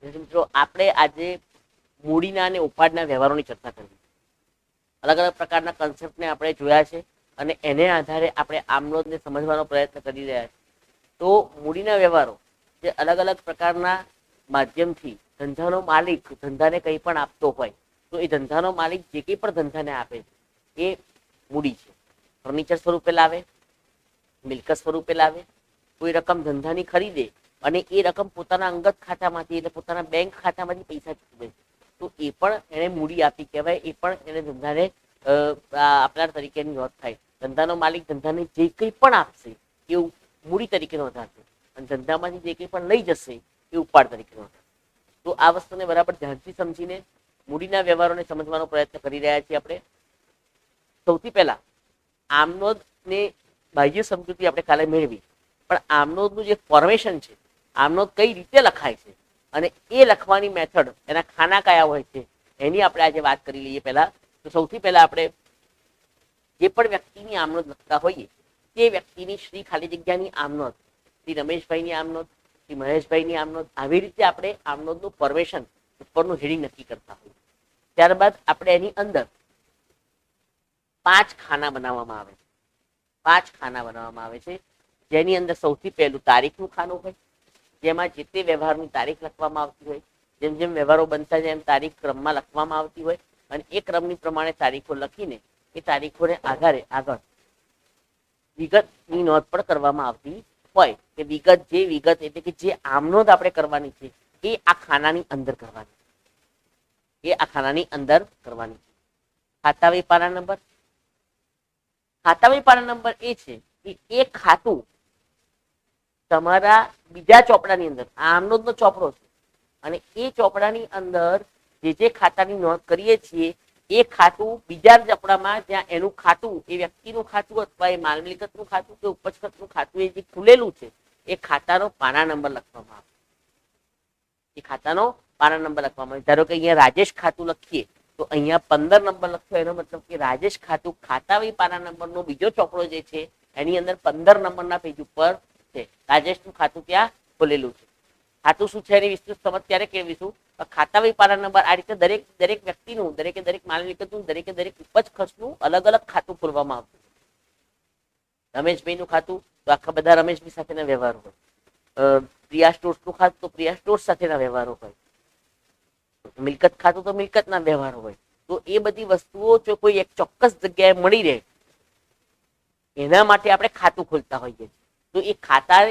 મિત્રો આપણે આજે મૂડીના અને ઉપાડના વ્યવહારોની ચર્ચા કરવી. અલગ અલગ પ્રકારના કન્સેપ્ટને આપણે જોયા છે અને એને આધારે આપણે આમનોંધને સમજવાનો પ્રયત્ન કરી રહ્યા છીએ. તો મૂડીના વ્યવહારો જે અલગ અલગ પ્રકારના માધ્યમથી ધંધાનો માલિક ધંધાને કંઈ પણ આપતો હોય તો એ ધંધાનો માલિક જે કંઈ પણ ધંધાને આપે છે એ મૂડી છે. ફર્નિચર સ્વરૂપે લાવે, મિલકત સ્વરૂપે લાવે, કોઈ રકમ ધંધાની ખરીદે અને એ રકમ પોતાના અંગત ખાતામાંથી એટલે પોતાના બેંક ખાતામાંથી પૈસા ચૂકવે તો એ પણ એને મૂડી આપી કહેવાય. એ પણ એને ધંધાને આપનાર તરીકેની નોંધ થાય. ધંધાનો માલિક ધંધાને જે કંઈ પણ આપશે એવું મૂડી તરીકે નોંધાશે અને ધંધામાંથી જે કંઈ પણ લઈ જશે એ ઉપાડ તરીકે નોંધાશે. તો આ વસ્તુને બરાબર ધ્યાનથી સમજીને મૂડીના વ્યવહારોને સમજવાનો પ્રયત્ન કરી રહ્યા છીએ આપણે. સૌથી પહેલા આમનોંધને બાહ્ય સમજૂતી આપણે કાલે મેળવી, પણ આમનોંધનું જે ફોર્મેશન છે, આમનોંધ કઈ રીતે લખાય છે અને એ લખવાની મેથડ, એના ખાના કયા હોય છે એની આપણે આજે વાત કરી લઈએ. પહેલા તો સૌથી પહેલા આપણે જે પણ વ્યક્તિની આમનોંધ લખતા હોઈએ તે વ્યક્તિની શ્રી ખાલી જગ્યાની આમનોંધ, શ્રી રમેશભાઈની આમનોંધ, શ્રી મહેશભાઈની આમનોંધ, આવી રીતે આપણે આમનોંધનું ફોર્મેશન ઉપરનું હેડિંગ નક્કી કરતા હોઈએ. ત્યારબાદ આપણે એની અંદર 5 ખાના બનાવવામાં આવે છે. 5 ખાના બનાવવામાં આવે છે, જેની અંદર સૌથી પહેલું તારીખનું ખાનું હોય, જેમાં જે તે વ્યવહારની તારીખ લખવામાં આવતી હોય. જેમ જેમ વ્યવહારો બનતા જાય એમ તારીખ ક્રમમાં લખવામાં આવતી હોય અને એ ક્રમની પ્રમાણે તારીખો લખીને એ તારીખોને આધારે આગળ વિગતની નોંધ પણ કરવામાં આવતી હોય. કે વિગત એટલે કે જે આમનોંધ આપણે કરવાની છે એ આ ખાનાની અંદર કરવાની છે. ખાતા વેપારના નંબર. ખાતા વેપારના નંબર એ છે કે એ ખાતું તમારા બીજા ચોપડાની અંદર, આ આમનોંધનો ચોપડો છે અને એ ચોપડાની અંદર જે ખાતાની નોંધ કરીએ છીએ એ ખાતું બીજા ચોપડામાં જ્યાં એનું ખાતું, એ વ્યક્તિનું ખાતું અથવા એ માલ મિલકતનું ખાતું કે ઉપજ ખર્ચનું ખાતું એ જે ખુલેલું છે એ ખાતાનો પાના નંબર લખવામાં આવે. એ ખાતાનો પાના નંબર લખવામાં આવે. ધારો કે અહીંયા રાજેશ ખાતું લખીએ તો અહીંયા 15 નંબર લખ્યો, એનો મતલબ કે રાજેશ ખાતું ખાતા પાના નંબરનો બીજો ચોપડો જે છે એની અંદર 15 નંબરના પેજ ઉપર છે. રાજેશનું ખાતું ત્યાં ખોલેલું છે. ખાતું શું છે એની વિસ્તૃત સમજ ત્યારે કેળવીશું. ખાતા વેપારના નંબર આ રીતે દરેક વ્યક્તિનું, દરેક માલ મિલકતનું, દરેક ઉપજ ખર્ચનું અલગ અલગ ખાતું ખોલવામાં આવતું. રમેશભાઈનું ખાતું તો આખા બધા રમેશભાઈ સાથેના વ્યવહારો હોય. પ્રિયા સ્ટોર્સનું ખાતું તો પ્રિયા સ્ટોર્સ સાથેના વ્યવહારો હોય. મિલકત ખાતું તો મિલકતના વ્યવહારો હોય. તો એ બધી વસ્તુઓ જો કોઈ એક ચોક્કસ જગ્યાએ મળી રહે એના માટે આપણે ખાતું ખોલતા હોઈએ. તો એ ખાતા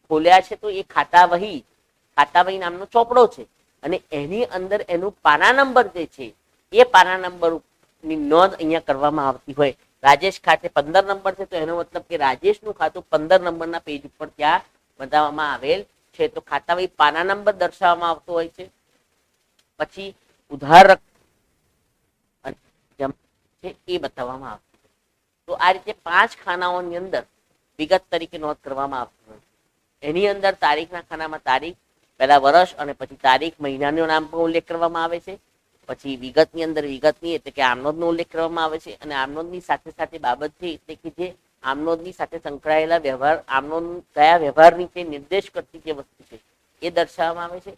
ખોલ્યા છે તો એ ખાતા વહી નામનો ચોપડો છે અને એની અંદર એનું પાના નંબર જે છે એ પાના નંબરની નોંધ અહીંયા કરવામાં આવતી હોય. રાજેશ ખાતે 15 નંબર છે તો એનો મતલબ કે રાજેશનું ખાતું 15 નંબરના પેજ ઉપર ત્યાં બતાવવામાં આવેલ છે. તો ખાતા વહી પાના નંબર દર્શાવવામાં આવતો હોય છે. પછી ઉધાર છે એ બતાવવામાં આવતું. તો આ રીતે 5 ખાનાઓની અંદર વિગત તરીકે નોંધ કરવામાં આવતી હોય. એની અંદર તારીખના ખાનામાં તારીખ, પહેલા વર્ષ અને પછી તારીખ, મહિનાનું નામ પણ ઉલ્લેખ કરવામાં આવે છે. પછી વિગતની અંદર વિગતની એટલે કે આમનોંધનો ઉલ્લેખ કરવામાં આવે છે અને આમનોંધની સાથે સાથે બાબત છે એટલે કે જે આમનોંધની સાથે સંકળાયેલા વ્યવહાર, આમનોંધ કયા વ્યવહારની છે નિર્દેશ કરતી જે વસ્તુ છે એ દર્શાવવામાં આવે છે.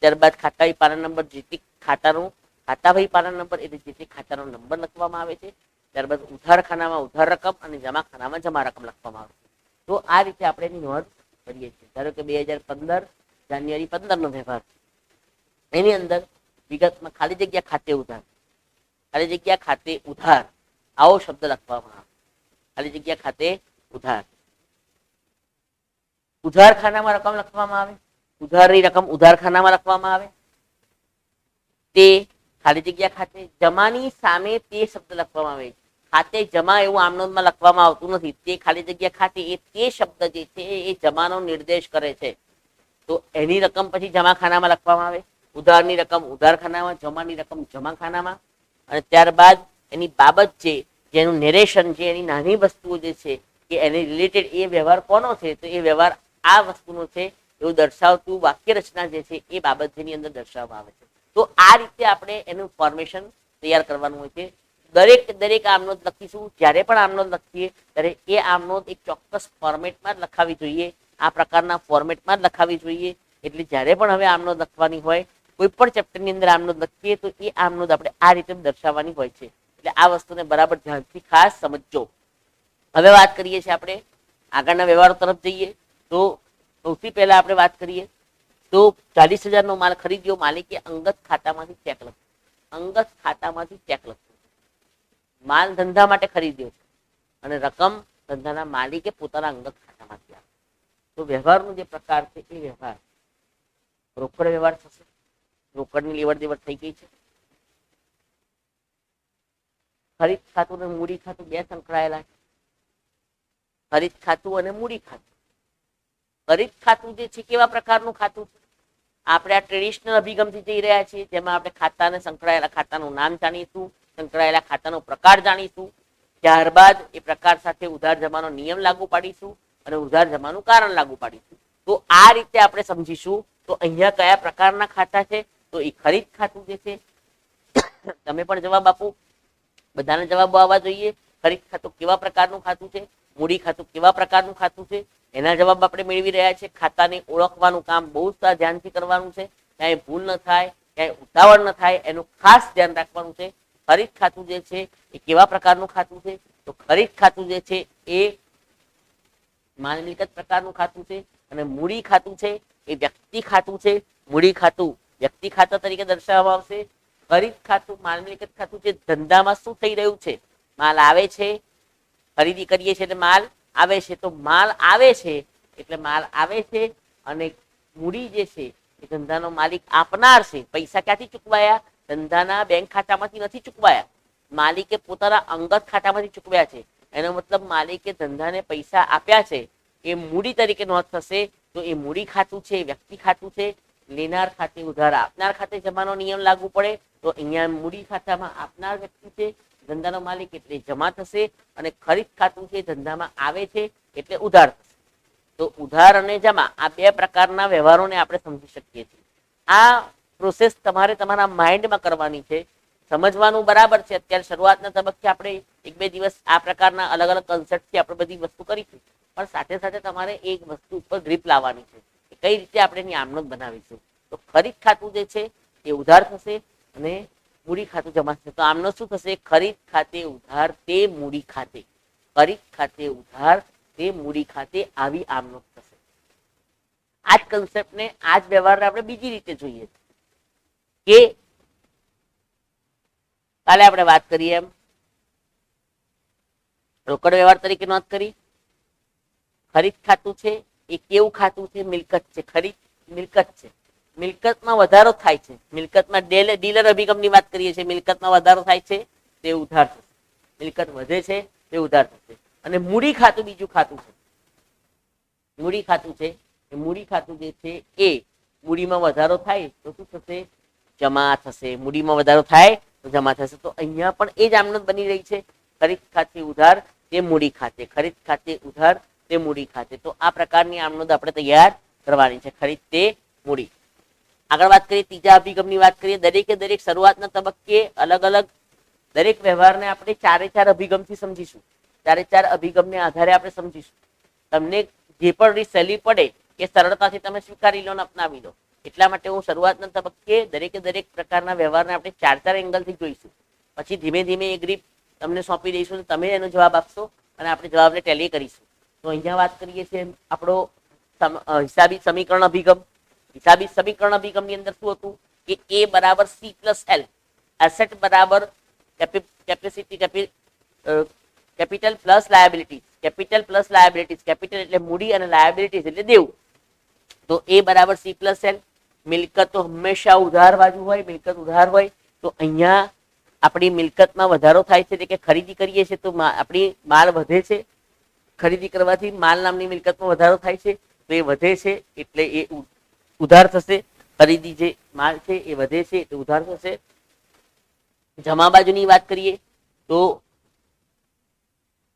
ત્યારબાદ ખાતા વહી પાના નંબર, જે તે ખાતાનું ખાતા વહી પાના નંબર એટલે જે તે ખાતાનો નંબર લખવામાં આવે છે. ત્યારબાદ ઉધાર ખાનામાં ઉધાર રકમ અને જમા ખાનામાં જમા રકમ લખવામાં આવે છે. તો આ રીતે આપણે એની નોંધ કરીએ છીએ. ધારો કે 2015 જાન્યુઆરી 15 નો વ્યવહાર છે. એની અંદર વિગતમાં ખાલી જગ્યા ખાતે ઉધાર આવો શબ્દ લખવામાં આવે. ખાલી જગ્યા ખાતે ઉધાર ખાનામાં રકમ લખવામાં આવે. ઉધારની રકમ ઉધાર ખાનામાં લખવામાં આવે. તે ખાલી જગ્યા ખાતે જમાની સામે તે શબ્દ લખવામાં આવે. ખાતે જમા એવું આમનોંધમાં લખવામાં આવતું નથી. તે ખાલી જગ્યા ખાતે એ તે શબ્દ જે છે એ જમાનો નિર્દેશ કરે છે. તો એની રકમ પછી જમા ખાનામાં લખવામાં આવે. ઉધારની રકમ ઉધાર ખાનામાં, જમાની રકમ જમા ખાનામાં. અને ત્યારબાદ એની બાબત છે, જેનું નેરેશન છે, એની નાની વસ્તુઓ જે છે કે એની રિલેટેડ એ વ્યવહાર કોનો છે તો એ વ્યવહાર આ વસ્તુનો છે એવું દર્શાવતું વાક્ય રચના જે છે એ બાબત જેની અંદર દર્શાવવામાં આવે છે. તો આ રીતે આપણે એનું ફોર્મેશન તૈયાર કરવાનું હોય છે. દરેક આમનોંધ લખીશું. જ્યારે પણ આમનોંધ લખીએ ત્યારે એ આમનોંધ એક ચોક્કસ ફોર્મેટમાં જ લખાવી જોઈએ. આ પ્રકારના ફોર્મેટમાં જ લખાવી જોઈએ એટલે જ્યારે પણ હવે આમનોંધ લખવાની હોય, કોઈ પણ ચેપ્ટરની અંદર આમનોંધ લખીએ તો એ આમનોંધ આપણે આ રીતે દર્શાવવાની હોય છે. એટલે આ વસ્તુને બરાબર ધ્યાનથી ખાસ સમજજો. હવે વાત કરીએ છીએ આપણે આગળના વ્યવહારો તરફ જઈએ તો સૌથી પહેલા આપણે વાત કરીએ તો 40,000 નો માલ ખરીદ્યો, માલિકે અંગત ખાતામાંથી ચેક લખ્યો. અંગત ખાતામાંથી ચેક લખ્યો, માલ ધંધા માટે ખરીદ્યો છે અને રકમ ધંધાના માલિકે પોતાના અંગત ખાતામાંથી આપી. તો વ્યવહારનો જે પ્રકાર છે એ વ્યવહાર રોકડ વ્યવહાર થશે. રોકડની લેવડ દેવડ થઈ ગઈ છે. ખરીદ ખાતું અને મૂડી ખાતું બે સંકળાયેલા છે. ખરીદ ખાતું અને મૂડી ખાતું. ખરીદ ખાતું જે છે કેવા પ્રકારનું ખાતું છે? આપણે આ ટ્રેડિશનલ અભિગમથી જઈ રહ્યા છીએ, જેમાં આપણે ખાતાને સંકળાયેલા ખાતાનું નામ જાણીશું, સંકળાયેલા ખાતાનો પ્રકાર જાણીશું, ત્યારબાદ એ પ્રકાર સાથે ઉધાર જમાનો નિયમ લાગુ પાડીશું અને ઉધાર જમાનું કારણ લાગુ પાડીશું. તો આ રીતે આપણે સમજીશું. તો અહીંયા કયા પ્રકારના ખાતા છે? તો એ ખરીદ ખાતું જે છે, તમે પણ જવાબ આપો, બધાને જવાબો આવવા જોઈએ. ખરીદ ખાતું કેવા પ્રકારનું ખાતું છે, મૂડી ખાતું કેવા પ્રકારનું ખાતું છે, એના જવાબ આપણે મેળવી રહ્યા છે. ખાતાને ઓળખવાનું કામ બહુ જ ધ્યાનથી કરવાનું છે. ક્યાંય ભૂલ ન થાય, ક્યાંય ઉતાવળ ન થાય, એનું ખાસ ધ્યાન રાખવાનું છે. ખરીદ ખાતું જે છે એ કેવા પ્રકારનું ખાતું છે? તો ખરીદ ખાતું જે છે એ માલ મિલકત પ્રકારનું ખાતું છે અને મૂડી ખાતું છે એ વ્યક્તિ ખાતું છે. મૂડી ખાતું વ્યક્તિ ખાતા તરીકે દર્શાવવામાં આવશે. ખરીદ ખાતું માલ મિલકત ખાતું છે, ધંધામાં શું થઈ રહ્યું છે, માલ આવે છે, ખરીદી કરીએ છીએ એટલે માલ આવે છે, તો માલ આવે છે એટલે માલ આવે છે. અને મૂડી જે છે એ ધંધાનો માલિક આપનાર છે. પૈસા ક્યાંથી ચૂકવાયા? ધંધાના બેંક ખાતામાંથી નથી ચૂકવાયા, માલિકે પોતાના અંગત ખાતામાંથી ચૂકવ્યા છે. એનો મતલબ માલિકે ધંધાને પૈસા આપ્યા છે, એ મૂડી તરીકે નોંધ થશે. તો એ મૂડી ખાતું છે, વ્યક્તિ ખાતું છે. લેનાર ખાતે ઉધાર આપનાર ખાતે જમાનો નિયમ લાગુ પડે. તો અહીંયા મૂડી ખાતામાં આપનાર વ્યક્તિ છે, ધંધાનો માલિક એટલે જમા થશે. અને ખરીદ ખાતું છે, ધંધામાં આવે છે એટલે ઉધાર થશે. તો ઉધાર અને જમા આ બે પ્રકારના વ્યવહારોને આપણે સમજી શકીએ છીએ. આ પ્રોસેસ તમારે તમારા માઇન્ડમાં કરવાની છે. સમજવાનું બરાબર છે. અત્યારે શરૂઆતના તબક્કે આપણે 1-2 દિવસ આ પ્રકારના અલગ અલગ કન્સેપ્ટથી આપણે બધી વસ્તુ કરીશું, પણ સાથે સાથે તમારે એક વસ્તુ ઉપર ગ્રીપ લાવવાની છે કે કઈ રીતે આપણે એની આમનોંધ બનાવીશું. તો ખરીદ ખાતું જે છે એ ઉધાર થશે અને મૂડી ખાતું જમા થશે. તો આમનો શું થશે? ખરીદ ખાતે ઉધાર તે મૂડી ખાતે, ખરીદ ખાતે ઉધાર તે મૂડી ખાતે, આવી આમનોંધ થશે. આ જ કન્સેપ્ટને, આ જ વ્યવહારને આપણે બીજી રીતે જોઈએ કે કાલે આપણે વાત કરીએ એમ રોકડ વ્યવહાર તરીકે નોંધ કરી. ખરીદ ખાતું છે એ કેવું ખાતું છે? મિલકત છે. ખરીદ મિલકત છે, મિલકતમાં વધારો થાય છે. મિલકતમાં ડીલર અભિગમની વાત કરીએ છીએ, મિલકતમાં વધારો થાય છે તે ઉધાર થશે. મિલકત વધે છે તે ઉધાર થશે. અને મૂડી ખાતું બીજું ખાતું છે. મૂડી ખાતું છે એ મૂડી ખાતું જે છે એ મૂડીમાં વધારો થાય તો શું થશે? જમા થશે. મૂડીમાં વધારો થાય તો જમા થશે. તો અહીંયા પણ એ જ આમનોંધ બની રહી છે. ખરીદ ખાતે ઉધાર તે મૂડી ખાતે, ખરીદ ખાતે ઉધાર તે મૂડી ખાતે. તો આ પ્રકારની આમનોંધ આપણે તૈયાર કરવાની છે. ખરીદ તે મૂડી. આગળ વાત કરીએ, ત્રીજા અભિગમની વાત કરીએ. દરેકે દરેક શરૂઆતના તબક્કે અલગ અલગ દરેક વ્યવહારને આપણે 4 અભિગમથી સમજીશું. 4 અભિગમને આધારે આપણે સમજીશું. તમને જે પણ રીત સહેલી પડે એ સરળતાથી તમે સ્વીકારી લો અને અપનાવી લો. એટલા માટે હું શરૂઆતના તબક્કે દરેકે દરેક પ્રકારના વ્યવહારને આપણે 4 એંગલથી જોઈશું. પછી ધીમે ધીમે એ ગ્રીપ તમને સોંપી દઈશું, તમે એનો જવાબ આપશો અને આપણે જવાબને ટેલી કરીશું. તો અહીંયા વાત કરીએ છીએ આપણો હિસાબી સમીકરણ અભિગમ. હિસાબી સમીકરણ અભિગમની અંદર શું હતું કે A બરાબર C+L, એસેટ બરાબર capacity capital plus liabilities, capital plus liabilities, capital એટલે મૂડી અને લાયબિલિટીઝ એટલે દેવું. તો A બરાબર C+L. મિલકત તો હંમેશા ઉધાર બાજુ હોય, મિલકત ઉધાર હોય. તો અહીંયા આપણી મિલકતમાં વધારો થાય છે, એટલે કે ખરીદી કરીએ છીએ તો આપણી માલ વધે છે. ખરીદી કરવાથી માલ નામની મિલકતમાં વધારો થાય છે, તો એ વધે છે એટલે એ ઉધાર થશે. ખરીદી જે માલ છે એ વધે છે એટલે ઉધાર થશે. જમા બાજુની વાત કરીએ તો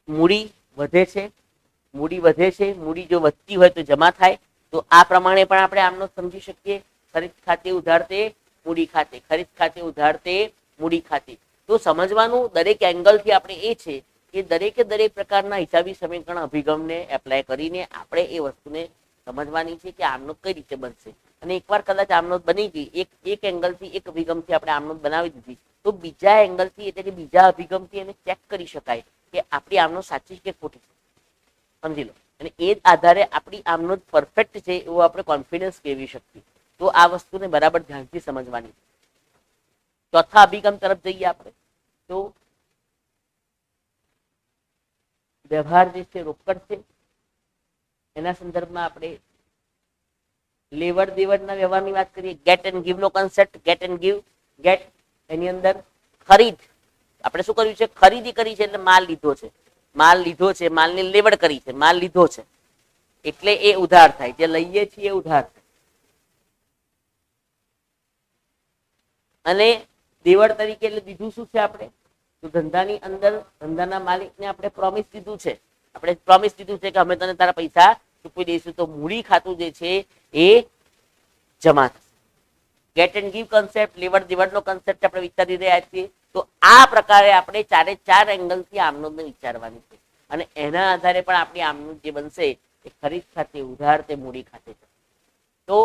મૂડી વધે છે, મૂડી વધે છે. મૂડી જો વધતી હોય તો જમા થાય. તો આ પ્રમાણે પણ આપણે આમનો સમજી શકીએ. ખરીદ ખાતે ઉધાર તે મૂડી ખાતે, ખરીદ ખાતે ઉધાર તે મૂડી ખાતે. તો સમજવાનું દરેક એંગલથી આપણે એ છે કે દરેકે દરેક પ્રકારના હિસાબી સમીકરણ અભિગમને એપ્લાય કરીને આપણે એ વસ્તુને સમજવાની છે કે આમનો કઈ રીતે બનશે. અને એકવાર કદાચ આમનોંધ બની ગઈ, એક એંગલથી એક અભિગમથી આપણે આમનોંધ બનાવી દીધી, તો બીજા એંગલથી એટલે કે બીજા અભિગમથી એને ચેક કરી શકાય કે આપણી આમનોંધ સાચી કે ખોટી છે. સમજી લો. અને એ જ આધારે આપણી આમનોંધ પરફેક્ટ છે એવો આપણે કોન્ફિડન્સ કેળવી શકીએ. તો આ વસ્તુને બરાબર ધ્યાનથી સમજવાની. ચોથા અભિગમ તરફ જઈએ આપણે તો વ્યવહાર જે છે રોકડ છે, એના સંદર્ભમાં આપણે લેવડ દેવડના વ્યવહારની વાત કરીએ. ગેટ એન્ડ ગીવ નો concept. Get and give. Get એની અંદર ખરીદ, આપણે શું કર્યું છે? ખરીદી કરી છે એટલે માલ લીધો છે. માલ લીધો છે, માલની લેવડ કરી છે, માલ લીધો છે એટલે એ ઉધાર થાય. જે લઈએ છીએ એ ઉધાર થાય. અને દેવડ તરીકે એટલે દીધું શું છે આપણે? તો ધંધાની અંદર ધંધાના માલિકને આપણે પ્રોમિસ દીધું છે. આપણે પ્રોમિસ દીધું છે કે અમે તને તારા પૈસા ચૂકવી દઈશું. તો મૂડી ખાતું જે છે એ જમા થશે. ગેટ એન્ડ ગીવ કન્સેપ્ટ, લેવડ દેવડનો કન્સેપ્ટ આપણે વિચારી રહ્યા છીએ. તો આ પ્રકારે આપણે ચારે ચાર એંગલથી આમનોંધને વિચારવાની છે. અને એના આધારે પણ આપણી આમનોંધ જે બનશે એ ખરીદ ખાતે, ઉધાર, તે મૂડી ખાતે છે. તો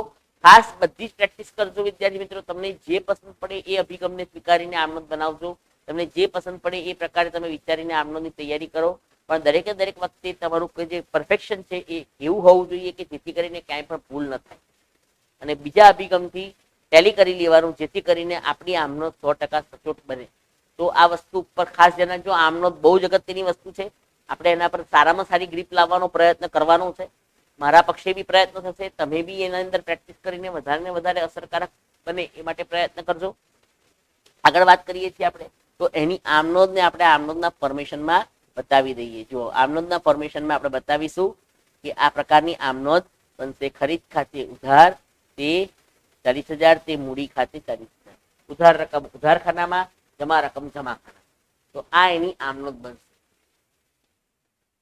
ખાસ બધી જ પ્રેક્ટિસ કરજો વિદ્યાર્થી મિત્રો. તમને જે પસંદ પડે એ અભિગમને સ્વીકારીને આમનોંધ બનાવજો. તમને જે પસંદ પડે એ પ્રકારે તમે વિચારીને આમનોંધની તૈયારી કરો. પણ દરેકે દરેક વખતે તમારું જે પરફેક્શન છે એ એવું હોવું જોઈએ કે જેથી કરીને ક્યાંય પણ ભૂલ ન થાય. અને બીજા અભિગમથી ટેલી કરી લેવાનું જેથી કરીને આપણી આમનોંધ 100% સચોટ બને. તો આ વસ્તુ ઉપર ખાસ ધ્યાન રાખજો. આમનોંધ બહુ જ અગત્યની વસ્તુ છે. આપણે એના પર સારામાં સારી ગ્રીપ લાવવાનો પ્રયત્ન કરવાનો છે. મારા પક્ષે બી પ્રયત્ન થશે. તમે બી એના અંદર પ્રેક્ટિસ કરીને વધારે ને વધારે અસરકારક બને એ માટે પ્રયત્ન કરજો. આગળ વાત કરીએ છીએ આપણે તો એની આમનોંધને આપણે આમનોંધના ફોર્મેશનમાં બતાવી દઈએ. જો આમનોંધના ફોર્મેશનમાં આપણે બતાવીશું કે આ પ્રકારની આમનોંધ બનશે. ખરીદ ખાતે ઉધાર તે 40,000, તે મૂડી ખાતે 40,000. ઉધાર રકમ ઉધાર ખાનામાં, જમા રકમ જમા ખાના. તો આ એની આમનોંધ બનશે.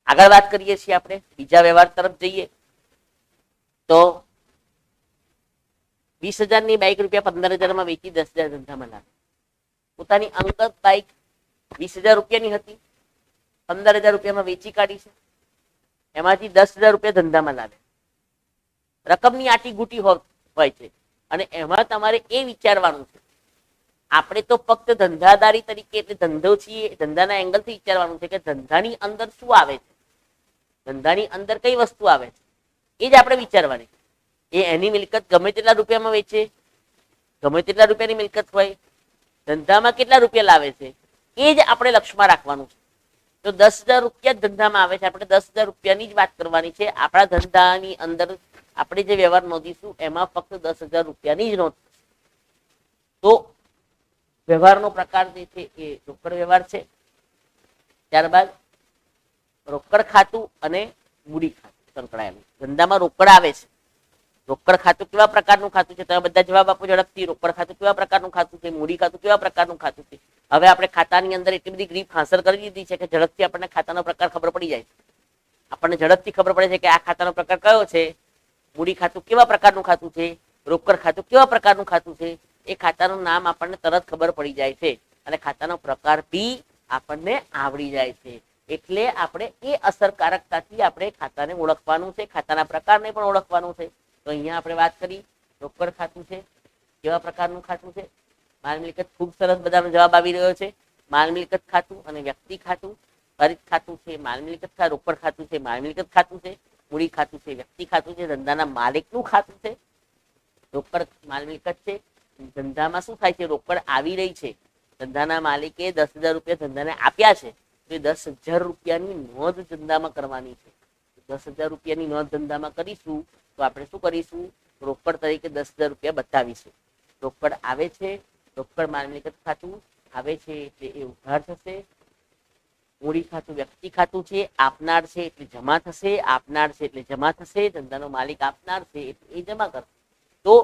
આગળ વાત કરીએ છીએ આપણે બીજા વ્યવહાર તરફ જઈએ તો 20,000ની બાઈક ₹15,000 વેચી 10,000 ધંધામાં લાવે. પોતાની અંગત બાઈક 20,000 રૂપિયાની હતી, 15,000 રૂપિયામાં વેચી કાઢી છે. એમાંથી 10,000 રૂપિયા ધંધામાં લાવે. રકમની આટી ગુટી હોય છે. અને એમાં તમારે એ વિચારવાનું છે, આપણે તો ફક્ત ધંધાદારી તરીકે એટલે ધંધો છીએ, ધંધાના એંગલથી વિચારવાનું છે કે ધંધાની અંદર શું આવે છે, ધંધાની અંદર કઈ વસ્તુ આવે છે, એ જ આપણે વિચારવાની. એ એની મિલકત ગમે તેટલા રૂપિયામાં વેચે, ગમે તેટલા રૂપિયાની મિલકત હોય, ધંધામાં કેટલા રૂપિયા લાવે છે, એ જ આપણે લક્ષ્યમાં રાખવાનું છે. તો 10,000 રૂપિયા જ ધંધામાં આવે છે, આપણે 10,000 રૂપિયાની જ વાત કરવાની છે. આપણા ધંધાની અંદર આપણે જે વ્યવહાર નોંધીશું એમાં ફક્ત 10,000 રૂપિયાની જ નોંધ. તો વ્યવહારનો પ્રકાર જે છે એ રોકડ વ્યવહાર છે. ત્યારબાદ રોકડ ખાતું અને મૂડી ખાતું સંકળાયેલું. ધંધામાં રોકડ આવે છે. રોકડ ખાતું કેવા પ્રકારનું ખાતું છે? તમે બધા જવાબ આપો ઝડપથી. રોકડ ખાતું કેવા પ્રકારનું ખાતું છે? મૂડી ખાતું કેવા પ્રકારનું ખાતું છે? હવે આપણે ખાતાની અંદર એટલી બધી ગ્રીપ હાંસલ કરી દીધી છે કે ઝડપથી આપણને ખાતાનો પ્રકાર ખબર પડી જાય છે. આપણને ઝડપથી ખબર પડે છે કે આ ખાતાનો પ્રકાર કયો છે. મૂડી ખાતું કેવા પ્રકારનું ખાતું છે, રોકડ ખાતું કેવા પ્રકારનું ખાતું છે, એ ખાતાનું નામ આપણને તરત ખબર પડી જાય છે. અને ખાતાનો પ્રકાર બી આપણને આવડી જાય છે. એટલે આપણે એ અસરકારકતાથી આપણે ખાતાને ઓળખવાનું છે, ખાતાના પ્રકારને પણ ઓળખવાનું છે. તો અહીંયા આપણે વાત કરી રોકડ ખાતું છે કેવા પ્રકારનું ખાતું છે. માલ મિલકત ખૂબ સરસ બધાનો જવાબ આવી રહ્યો છે. માલ મિલકત ખાતું અને વ્યક્તિ ખાતું. ખરીદ ખાતું છે, માલ મિલકત ખાતું. રોકડ ખાતું છે, માલ મિલકત ખાતું છે. મૂડી ખાતું છે, વ્યક્તિ ખાતું છે. ધંધાના માલિકનું ખાતું છે. રોકડ માલ મિલકત છે. ધંધામાં શું થાય છે? રોકડ આવી રહી છે. ધંધાના માલિકે 10,000 રૂપિયા ધંધાને આપ્યા છે. તો 10,000 રૂપિયાની નોંધ ધંધામાં કરવાની છે. 10,000 રૂપિયાની નોંધ ધંધામાં કરીશું તો આપણે શું કરીશું? રોકડ તરીકે 10,000 રૂપિયા બતાવીશું. રોકડ આવે છે, રોકડ માલ મિલકત ખાતું આવે છે એટલે એ ઉધાર થશે. મૂડી ખાતું વ્યક્તિ ખાતું છે, આપનાર છે એટલે જમા થશે, આપનાર છે એટલે જમા થશે. ધંધાનો માલિક આપનાર છે એટલે એ જમા કરશે. તો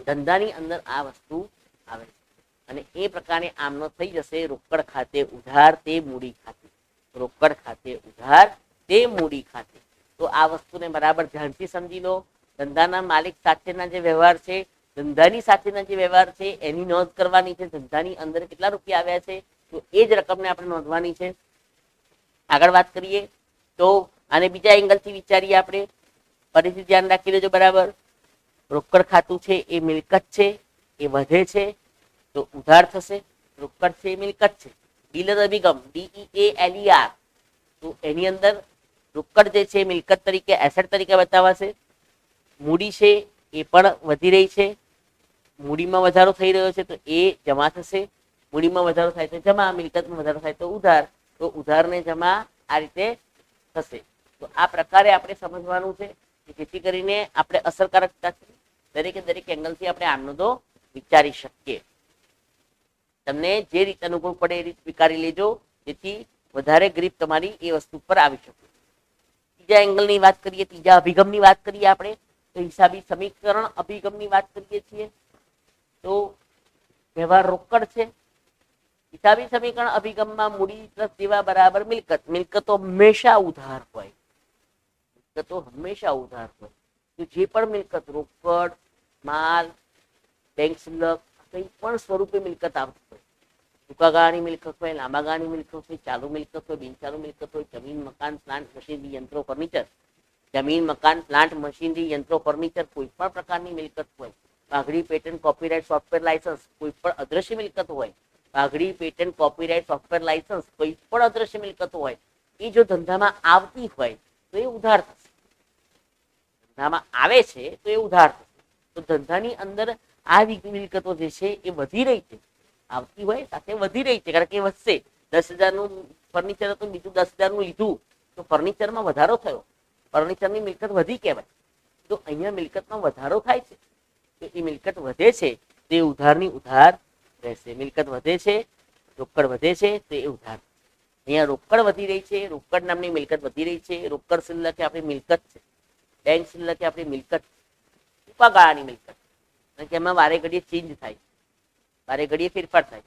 ધંધાની અંદર આ વસ્તુ આવે છે. અને એ પ્રકારે આમનો થઈ જશે રોકડ ખાતે ઉધાર તે મૂડી ખાતે. રોકડ ખાતે ઉધાર તે મૂડી ખાતે. તો આ વસ્તુને બરાબર ધ્યાનથી સમજી લો. ધંધાના માલિક સાથેના જે વ્યવહાર છે, ધંધાની સાથેના જે વ્યવહાર છે એની નોંધ કરવાની છે. ધંધાની અંદર કેટલા રૂપિયા આવ્યા છે તો એ જ રકમને આપણે નોંધવાની છે. આગળ વાત કરીએ તો આને બીજા એંગલથી વિચારીએ આપણે. ફરીથી ધ્યાન રાખી લેજો બરાબર. રોકડ ખાતું છે એ મિલકત છે, એ વધે છે તો ઉધાર થશે. રોકડ છે એ મિલકત છે. ડીલર અભિગમ DEALER, તો એની અંદર રોકડ જે છે મિલકત તરીકે એસેટ તરીકે બતાવાશે. મૂડી છે એ પણ વધી રહી છે, મૂડીમાં વધારો થઈ રહ્યો છે તો એ જમા થશે. મૂડીમાં વધારો થાય તો જમા, મિલકતમાં વધારો થાય તો ઉધાર, તો ઉધાર ને જમા આ રીતે થશે. તો આ પ્રકારે આપણે સમજવાનું છે કે જેથી કરીને આપણે અસરકારકતા દરેકે દરેક એંગલથી આપણે આમનો તો વિચારી શકીએ. તમને જે રીતે અનુકૂળ પડે એ રીત સ્વીકારી લેજો, જેથી વધારે ગ્રીપ તમારી એ વસ્તુ પર આવી શકે. ત્રીજા એંગલની વાત કરીએ, ત્રીજા અભિગમની વાત કરીએ આપણે, તો હિસાબી સમીકરણ અભિગમની વાત કરીએ છીએ. તો વ્યવહાર રોકડ છે. હિસાબી સમીકરણ અભિગમમાં મૂડી પ્લસ દેવા બરાબર મિલકત. મિલકતો હંમેશા ઉધાર હોય, મિલકતો હંમેશા ઉધાર હોય. તો જે પણ મિલકત રોકડ, માલ, બેંક શિલ્લક, કંઈ પણ સ્વરૂપે મિલકત આવતી હોય, ટૂંકા ગાળાની મિલકત હોય, લાંબા ગાળાની મિલકત હોય, ચાલુ મિલકત હોય, બિનચાલુ મિલકત હોય, જમીન, મકાન, પ્લાન્ટ, મશીનરી, યંત્રો, ફર્નિચર, જમીન, મકાન, પ્લાન્ટ, મશીનરી, યંત્રો, ફર્નિચર, કોઈ પણ પ્રકારની મિલકત હોય, પાઘડી, પેટન્ટ, કોપીરાઇટ, સોફ્ટવેર લાયસન્સ, કોઈ પણ અદ્રશ્ય મિલકત હોય, પાઘડી, પેટન્ટ, કોપીરાઇટ, સોફ્ટવેર લાયસન્સ, કોઈ પણ અદ્રશ્ય મિલકત હોય, એ જો ધંધામાં આવતી હોય તો એ ઉધાર થશે. ધંધામાં આવે છે તો એ ઉધાર થશે. તો ધંધાની અંદર આ મિલકતો જે છે એ વધી રહી છે, આવતી હોય સાથે વધી રહી છે, કારણ કે એ વધશે. 10,000નું ફર્નિચર હતું, બીજું 10,000નું લીધું તો ફર્નિચરમાં વધારો થયો, ફર્નિચરની મિલકત વધી કહેવાય. તો અહીંયા મિલકતમાં વધારો થાય છે, તો એ મિલકત વધે છે તો એ ઉધારની ઉધાર રહેશે. મિલકત વધે છે, રોકડ વધે છે તો એ ઉધાર. અહીંયા રોકડ વધી રહી છે, રોકડ નામની મિલકત વધી રહી છે. રોકડ શિલ્લક એ આપણી મિલકત છે, બેંક શિલ્લક એ આપણી મિલકત, ટૂંકા ગાળાની મિલકત, કારણ કે એમાં વારે ઘડીએ ચેન્જ થાય, વારે ઘડીએ ફેરફાર થાય,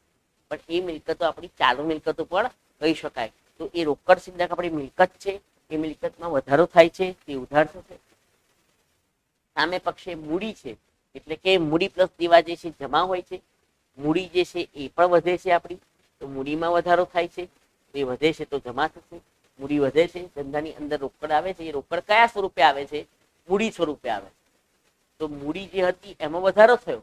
પણ એ મિલકતો આપણી ચાલુ મિલકતો પણ કહી શકાય. તો એ રોકડ શિલ્લક આપણી મિલકત છે, એ મિલકતમાં વધારો થાય છે તે ઉધાર થશે. સામે પક્ષે મૂડી છે, એટલે કે મૂડી પ્લસ દેવા જે છે જમા હોય છે. મૂડી જે છે એ પણ વધે છે આપણી, તો મૂડીમાં વધારો થાય છે, તો એ વધે છે તો જમા થશે. મૂડી વધે છે, ધંધાની અંદર રોકડ આવે છે, એ રોકડ કયા સ્વરૂપે આવે છે? મૂડી સ્વરૂપે આવે છે. તો મૂડી જે હતી એમાં વધારો થયો,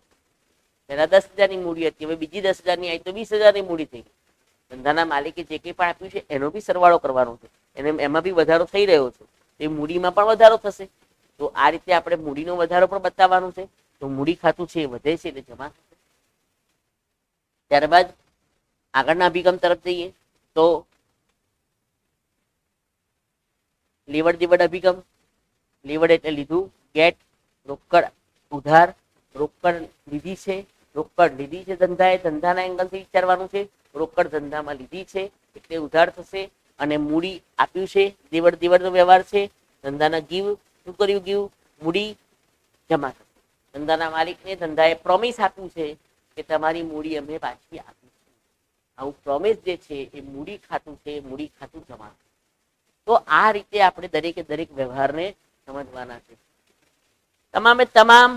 પહેલા 10,000ની મૂડી હતી, હવે બીજી 10,000ની આવી તો 20,000ની મૂડી થઈ ગઈ. ધંધાના માલિકે જે કંઈ પણ આપ્યું છે એનો બી સરવાળો કરવાનો છે, એને એમાં બી વધારો થઈ રહ્યો છે, એ મૂડીમાં પણ વધારો થશે. તો આ રીતે આપણે મૂડીનો વધારો પણ બતાવવાનું છે. તો મૂડી ખાતું છે એ વધે છે એટલે જમા થશે. ત્યારબાદ આગળના અભિગમ તરફ જઈએ તો લેવડ દેવડ અભિગમ. લેવડ એટલે લીધું, ગેટ, રોકડ ઉધાર, રોકડ લીધી છે, રોકડ લીધી છે ધંધાએ, ધંધાના એંગલથી વિચારવાનું છે. રોકડ ધંધામાં લીધી છે એટલે ઉધાર થશે, અને મૂડી આપ્યું છે, દેવડ દેવડનો વ્યવહાર છે, ધંધાના ગીવ, શું કર્યું ગીવ? મૂડી જમા થશે. ધંધાના માલિકને ધંધાએ પ્રોમિસ આપ્યું છે કે તમારી મૂડી અમે પાછી આપીશું. આવું પ્રોમિસ જે છે એ મૂડી ખાતું છે, મૂડી ખાતું જમા. તો આ રીતે આપણે દરેકે દરેક વ્યવહારને સમજવાના છે. તમામે તમામ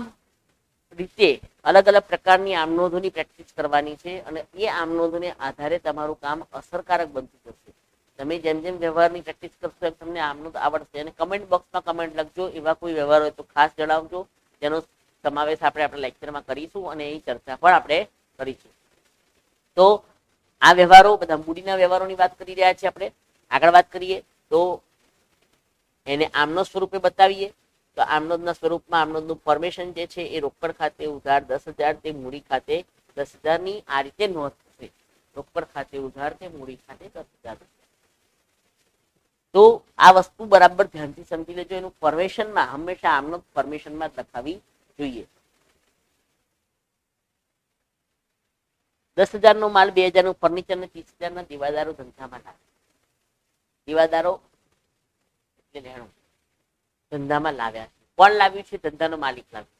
રીતે અલગ અલગ પ્રકારની આમનોંધોની પ્રેક્ટિસ કરવાની છે, અને એ આમનોંધોને આધારે તમારું કામ અસરકારક બનતું જશે. તમે જેમ જેમ વ્યવહારની પ્રેક્ટિસ કરશો એમ તમને આમનોંધ આવડશે. અને કમેન્ટ બોક્સમાં કમેન્ટ લખજો, એવા કોઈ વ્યવહાર હોય તો ખાસ જણાવજો, જેનો સમાવેશ આપણે લેક્ચરમાં કરીશું અને એ ચર્ચા પણ આપણે કરીશું. તો આ વ્યવહારો બધા મૂડીના વ્યવહારોની વાત કરી રહ્યા છીએ. આપણે આગળ વાત કરીએ તો એને આમનોંધ સ્વરૂપે બતાવીએ. તો આમનોંધના સ્વરૂપમાં આમનોંધનું ફોર્મેશન જે છે એ રોકડ ખાતે ઉધાર 10,000 તે મૂડી ખાતે 10,000ની આ રીતે નોંધ થશે. રોકડ ખાતે ઉધાર તે મૂડી ખાતે 10,000. તો આ વસ્તુ બરાબર ધ્યાનથી સમજી લેજો. એનું ફોર્મેશનમાં હંમેશા આમનોંધ ફોર્મેશનમાં જ લખાવી જોઈએ. 10,000નો માલ, 2,000નું ફર્નિચર ને 30,000ના દેવાદારો ધંધામાં લાવે. દેવાદારો એટલે લેણું ધંધામાં લાવ્યા છે. કોણ લાવ્યું છે? ધંધાનો માલિક લાવ્યો.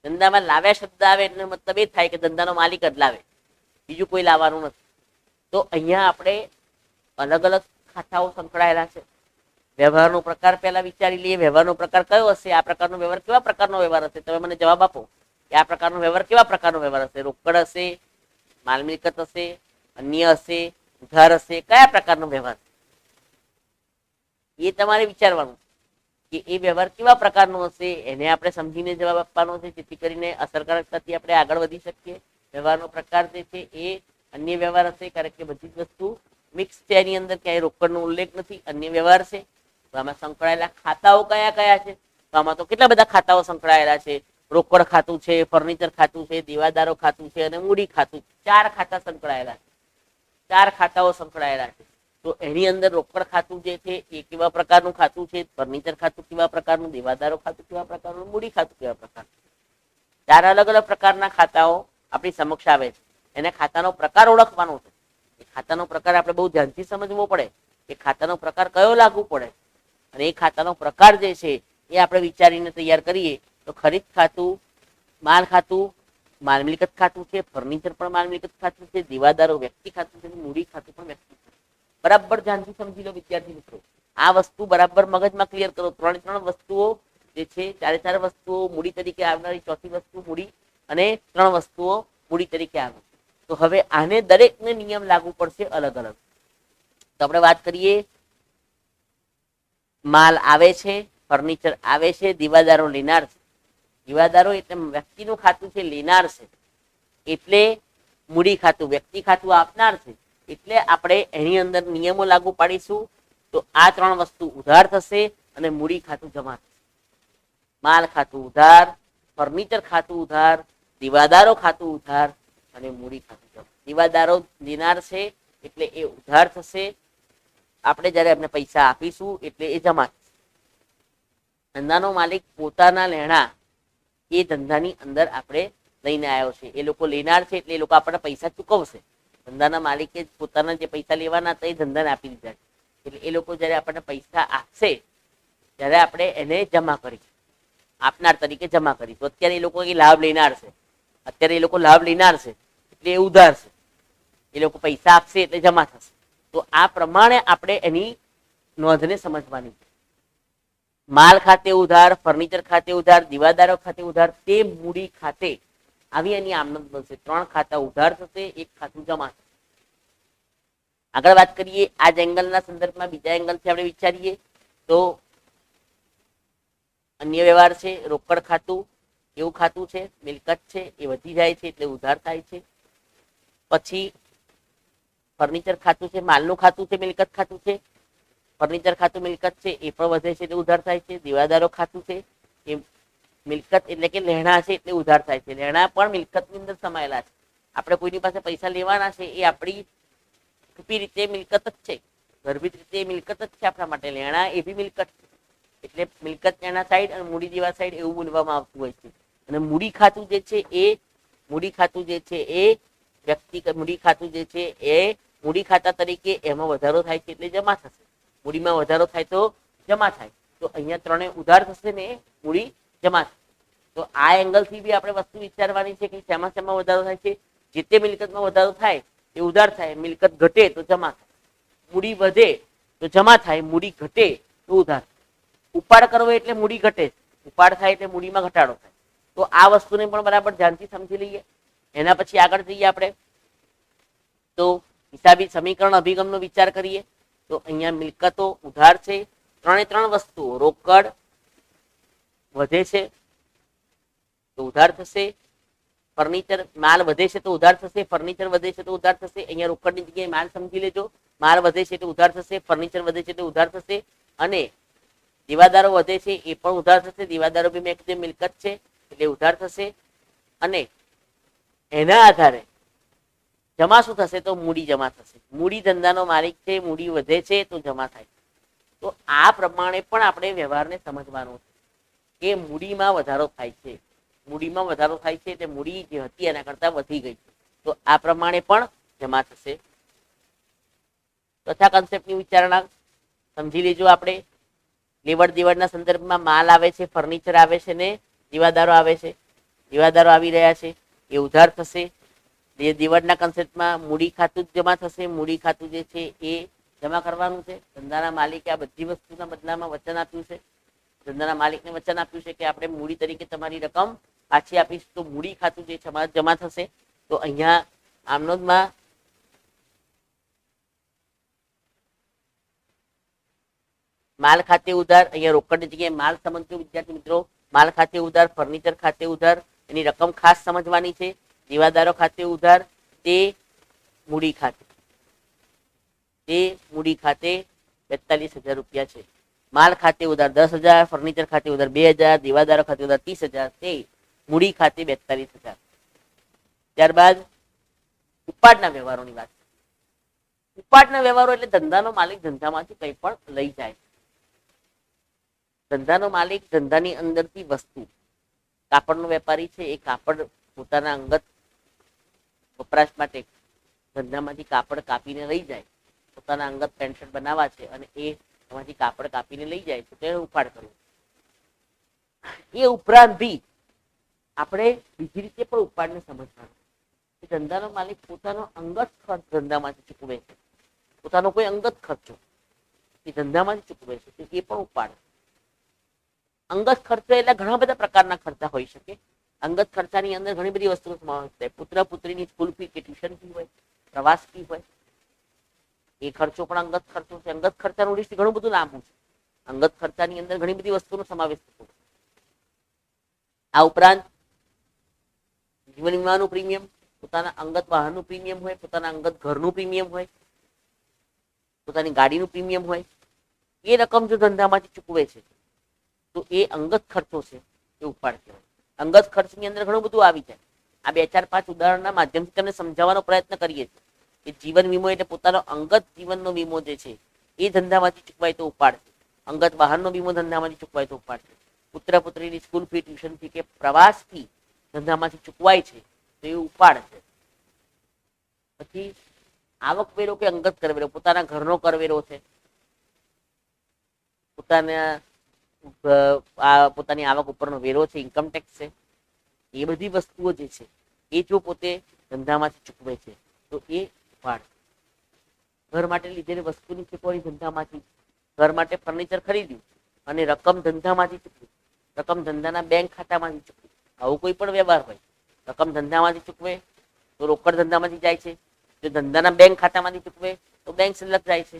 ધંધામાં લાવ્યા શબ્દ આવે એટલે મતલબ એ થાય કે ધંધાનો માલિક જ લાવે, બીજું કોઈ લાવવાનું નથી. તો અહીંયા આપણે અલગ અલગ ખાતાઓ સંકળાયેલા છે. વ્યવહારનો પ્રકાર પહેલા વિચારી લઈએ. વ્યવહારનો પ્રકાર કયો હશે? આ પ્રકારનો વ્યવહાર કેવા પ્રકારનો વ્યવહાર હશે? તમે મને જવાબ આપો કે આ પ્રકારનો વ્યવહાર કેવા પ્રકારનો વ્યવહાર હશે? રોકડ હશે, માલ મિલકત હશે, અન્ય હશે, ઉધાર હશે? કયા પ્રકારનો વ્યવહાર એ તમારે વિચારવાનું. કે એ વ્યવહાર કેવા પ્રકારનો હશે એને આપણે સમજીને જવાબ આપવાનો છે, જેથી કરીને અસરકારકતાથી આપણે આગળ વધી શકીએ. વ્યવહારનો પ્રકાર જે છે એ અન્ય વ્યવહાર હશે, કારણ કે બધી જ વસ્તુ મિક્સ છે, એની અંદર ક્યાંય રોકડનો ઉલ્લેખ નથી, અન્ય વ્યવહાર છે. તો આમાં સંકળાયેલા ખાતાઓ કયા કયા છે? તો આમાં તો કેટલા બધા ખાતાઓ સંકળાયેલા છે. રોકડ ખાતું છે, ફર્નિચર ખાતું છે, દેવાદારો ખાતું છે અને મૂડી ખાતું. 4 ખાતા સંકળાયેલા છે. 4 ખાતાઓ સંકળાયેલા છે. તો એની અંદર રોકડ ખાતું જે છે એ કેવા પ્રકારનું ખાતું છે, ફર્નિચર ખાતું કેવા પ્રકારનું, દેવાદારો ખાતું કેવા પ્રકારનું, મૂડી ખાતું કેવા પ્રકારનું. 4 અલગ અલગ પ્રકારના ખાતાઓ આપણી સમક્ષ આવે છે. એને ખાતાનો પ્રકાર ઓળખવાનો છે. એ ખાતાનો પ્રકાર આપણે બહુ ધ્યાનથી સમજવો પડે. એ ખાતાનો પ્રકાર કયો લાગુ પડે અને એ ખાતાનો પ્રકાર જે છે એ આપણે વિચારીને તૈયાર કરીએ તો ખરીદ ખાતું માલ ખાતું માલ મિલકત ખાતું છે, ફર્નિચર પણ માલ મિલકત ખાતું છે, દેવાદારો વ્યક્તિ ખાતું છે, મૂડી ખાતું પણ વ્યક્તિ ખાતું. બરાબર ધ્યાનથી સમજી લો વિદ્યાર્થી મિત્રો. આ વસ્તુ બરાબર મગજમાં ક્લિયર કરો. 3 વસ્તુઓ જે છે, 4 વસ્તુઓ મૂડી તરીકે આવનારી, ચોથી વસ્તુ મૂડી અને 3 વસ્તુઓ મૂડી તરીકે આવે. તો હવે આને દરેકને નિયમ લાગુ પડશે અલગ અલગ. તો આપણે વાત કરીએ, માલ આવે છે, ફર્નિચર આવે છે, દેવાદારો લેનાર છે. દેવાદારો એટલે વ્યક્તિનું ખાતું છે, લેનાર છે એટલે મૂડી ખાતું, વ્યક્તિ ખાતું આપનાર છે એટલે આપણે એની અંદર નિયમો લાગુ પાડીશું. તો આ 3 વસ્તુ ઉધાર થશે અને મૂડી ખાતું જમા થશે. માલ ખાતું ઉધાર, ફર્નિચર ખાતું ઉધાર, દેવાદારો ખાતું ઉધાર અને મૂડી ખાતું જમા. દેવાદારો લેનાર છે એટલે એ ઉધાર થશે. આપણે જ્યારે એમને પૈસા આપીશું એટલે એ જમા થશે. ધંધાનો માલિક પોતાના લેણા એ ધંધાની અંદર આપણે લઈને આવ્યો છે. એ લોકો લેનાર છે એટલે એ લોકો આપણને પૈસા ચૂકવશે. ધંધાના માલિકે પોતાના જે પૈસા લેવાના હતા એ ધંધાને આપી દીધા છે. એટલે એ લોકો જ્યારે આપણને પૈસા આપશે ત્યારે આપણે એને જમા કરીશું, આપનાર તરીકે જમા કરીશું. અત્યારે એ લોકો લાભ લેનાર છે, અત્યારે એ લોકો લાભ લેનાર છે એટલે એ ઉધાર છે. એ લોકો પૈસા આપશે એટલે જમા થશે. તો આ પ્રમાણે આપણે એની નોંધને સમજવાની છે. માલ ખાતે ઉધાર, ફર્નિચર ખાતે ઉધાર, દેવાદારો ખાતે ઉધાર, તે મૂડી ખાતે આવી એની આમનોંધ બનશે. 3 ખાતા ઉધાર થશે, 1 ખાતું જમા થશે. આગળ વાત કરીએ આ જ એંગલના સંદર્ભમાં. બીજા એંગલથી આપણે વિચારીએ તો અન્ય વ્યવહાર છે, રોકડ ખાતું એવું ખાતું છે, મિલકત છે એ વધી જાય છે એટલે ઉધાર થાય છે. પછી ફર્નિચર ખાતું છે, માલનું ખાતું છે, મિલકત ખાતું છે. ફર્નિચર ખાતું મિલકત છે એ પણ વધે છે એટલે ઉધાર થાય છે. દેવાદારો ખાતું છે એ મિલકત એટલે કે લેણા છે એટલે ઉધાર થાય છે. લેણા પણ મિલકતની અંદર સમાયેલા છે. આપણે કોઈની પાસે પૈસા લેવાના છે એ આપણી કુપી રીતે મિલકત જ છે, ગર્ભિત રીતે મિલકત જ છે આપણા માટે. લેણા એ બી મિલકત છે. એટલે મિલકત લેણા સાઈડ અને મૂડી દેવા સાઈડ એવું બોલવામાં આવતું હોય છે. અને મૂડી ખાતું જે છે એ મૂડી ખાતું જે છે એ વ્યક્તિ મૂડી ખાતું જે છે એ મૂડી ખાતા તરીકે એમાં વધારો થાય છે એટલે જમા થશે. મૂડીમાં વધારો થાય તો જમા થાય. તો અહીંયા 3 ઉધાર થશે ને મૂડી જમા થશે. તો આ એંગલથી બી આપણે વસ્તુ વિચારવાની છે કે શેમાં શેમાં વધારો થાય છે. જે તે મિલકતમાં વધારો થાય એ ઉધાર થાય, મિલકત ઘટે તો જમા થાય, મૂડી વધે તો જમા થાય, મૂડી ઘટે તો ઉધાર. ઉપાડ કરવો એટલે મૂડી ઘટે, ઉપાડ થાય એટલે મૂડીમાં ઘટાડો થાય. તો આ વસ્તુને પણ બરાબર ધ્યાનથી સમજી લઈએ. એના પછી આગળ જઈએ આપણે તો હિસાબી સમીકરણ અભિગમનો વિચાર કરીએ. તો અહીંયા મિલકતો ઉધાર છે, 3 વસ્તુઓ રોકડ વધે છે તો ઉધાર થશે, ફર્નિચર માલ વધે છે તો ઉધાર થશે, ફર્નિચર વધે છે તો ઉધાર થશે. અહીંયા રોકડની જગ્યાએ માલ સમજી લેજો. માલ વધે છે તો ઉધાર થશે, ફર્નિચર વધે છે તો ઉધાર થશે અને દેવાદારો વધે છે એ પણ ઉધાર થશે. દેવાદારો બી મેં કીધું મિલકત છે એટલે ઉધાર થશે. અને એના આધારે જમા શું થશે? તો મૂડી જમા થશે. મૂડી ધંધાનો માલિક છે, મૂડી વધે છે તો જમા થાય. તો આ પ્રમાણે પણ આપણે વ્યવહારને સમજવાનો છે કે મૂડીમાં વધારો થાય છે. મૂડીમાં વધારો થાય છે એટલે મૂડી જે હતી એના કરતા વધી ગઈ. તો આ પ્રમાણે પણ જમા થશે. ચોથા કન્સેપ્ટની વિચારણા સમજી લેજો. આપણે લેવડ દેવડના સંદર્ભમાં માલ આવે છે, ફર્નિચર આવે છે ને દેવાદારો આવે છે. દેવાદારો આવી રહ્યા છે એ ઉધાર થશે. દેવડના કન્સેપ્ટમાં મૂડી ખાતું જ જમા થશે. મૂડી ખાતું જે છે એ જમા કરવાનું છે. ધંધાના માલિકે આ બધી વસ્તુના બદલામાં વચન આપ્યું છે. ધંધાના માલિકને વચન આપ્યું છે કે આપણે મૂડી તરીકે તમારી રકમ પાછી આપીશ. તો મૂડી ખાતું જે છે જમા થશે. તો અહીંયા આમનોંધમાં માલ ખાતે ઉધાર, અહીંયા રોકડની જગ્યાએ માલ સમજજો વિદ્યાર્થી મિત્રો. માલ ખાતે ઉધાર, ફર્નિચર ખાતે ઉધાર, એની રકમ ખાસ સમજવાની છે. દેવાદારો ખાતે ઉધાર, તે મૂડી ખાતે, તે મૂડી ખાતે 42,000 રૂપિયા છે. માલ ખાતે ઉધાર 10,000, ફર્નિચર ખાતે ઉધાર 2,000, દેવાદારો ખાતે ઉધાર 30,000, તે મૂડી ખાતે 42,000. ત્યારબાદ ઉપાડના વ્યવહારોની વાત. ઉપાડના વ્યવહારો એટલે ધંધાનો માલિક ધંધામાંથી કંઈ પણ લઈ જાય. ધંધાનો માલિક ધંધાની અંદરથી વસ્તુ, કાપડનો વેપારી છે, એ કાપડ પોતાના અંગત વપરાશ માટે ધંધામાંથી કાપડ કાપીને લઈ જાય, પોતાના અંગત પેન્ટ શર્ટ બનાવવા છે અને એ એમાંથી કાપડ કાપીને લઈ જાય તો તેનો ઉપાડ કરવો. એ ઉપરાંત બી આપણે બીજી રીતે પણ ઉપાડને સમજવાનું. ધંધાનો માલિક પોતાનો અંગત ખર્ચ ધંધામાંથી ચૂકવે છે, પોતાનો કોઈ અંગત ખર્ચો એ ધંધામાંથી ચૂકવે છે, એ પણ ઉપાડ. અંગત ખર્ચો એટલે ઘણા બધા પ્રકારના ખર્ચા હોઈ શકે. અંગત ખર્ચાની અંદર ઘણી બધી વસ્તુનો સમાવેશ થાય. પુત્ર પુત્રીની સ્કૂલ ફી કે ટ્યુશન ફી હોય, પ્રવાસ ફી હોય, એ ખર્ચો પણ અંગત ખર્ચો છે. અંગત ખર્ચાનું લિસ્ટ ઘણું બધું લાંબુ છે. અંગત ખર્ચાની અંદર ઘણી બધી વસ્તુનો સમાવેશ થતો. આ ઉપરાંત જીવન વીમાનું પ્રીમિયમ, પોતાના અંગત વાહનનું પ્રીમિયમ હોય, પોતાના અંગત ઘરનું પ્રીમિયમ હોય, પોતાની ગાડીનું પ્રીમિયમ હોય, એ રકમ જો ધંધામાંથી ચૂકવે છે તો એ અંગત ખર્ચો છે, એ ઉપાડ કહેવાય. અંગત ખર્ચની અંદર ઘણું બધું આવી જાય. આ 2-4-5 ઉદાહરણના માધ્યમથી તમને સમજાવવાનો પ્રયત્ન કરીએ છીએ કે જીવન વીમો એટલે પોતાનો અંગત જીવનનો વીમો જે છે એ ધંધામાંથી ચૂકવાય તો ઉપાડ છે. અંગત વાહનનો વીમો ધંધામાંથી ચૂકવાય તો ઉપાડ છે. પુત્ર પુત્રીની સ્કૂલ ફી, ટ્યુશન ફી કે પ્રવાસ ફી ધંધામાંથી ચૂકવાય છે તો એ ઉપાડ છે. પછી આવકવેરો કે અંગત કરવેરો, પોતાના ઘરનો કરવેરો છે, પોતાની આવક ઉપરનો વેરો છે, ઇન્કમ ટેક્સ છે, એ બધી વસ્તુઓ જે છે એ જો પોતે ધંધામાંથી ચૂકવે છે તો એ ઉપાડ. ઘર માટે લીધેલી વસ્તુની ચૂકવણી ધંધામાંથી, ઘર માટે ફર્નિચર ખરીદ્યું અને રકમ ધંધામાંથી ચૂકવી, રકમ ધંધાના બેંક ખાતામાંથી ચૂકવી, આવું કોઈ પણ વ્યવહાર હોય, રકમ ધંધામાંથી ચૂકવે તો રોકડ ધંધામાંથી જાય છે, જો ધંધાના બેંક ખાતામાંથી ચૂકવે તો બેંક શિલ્લક જાય છે,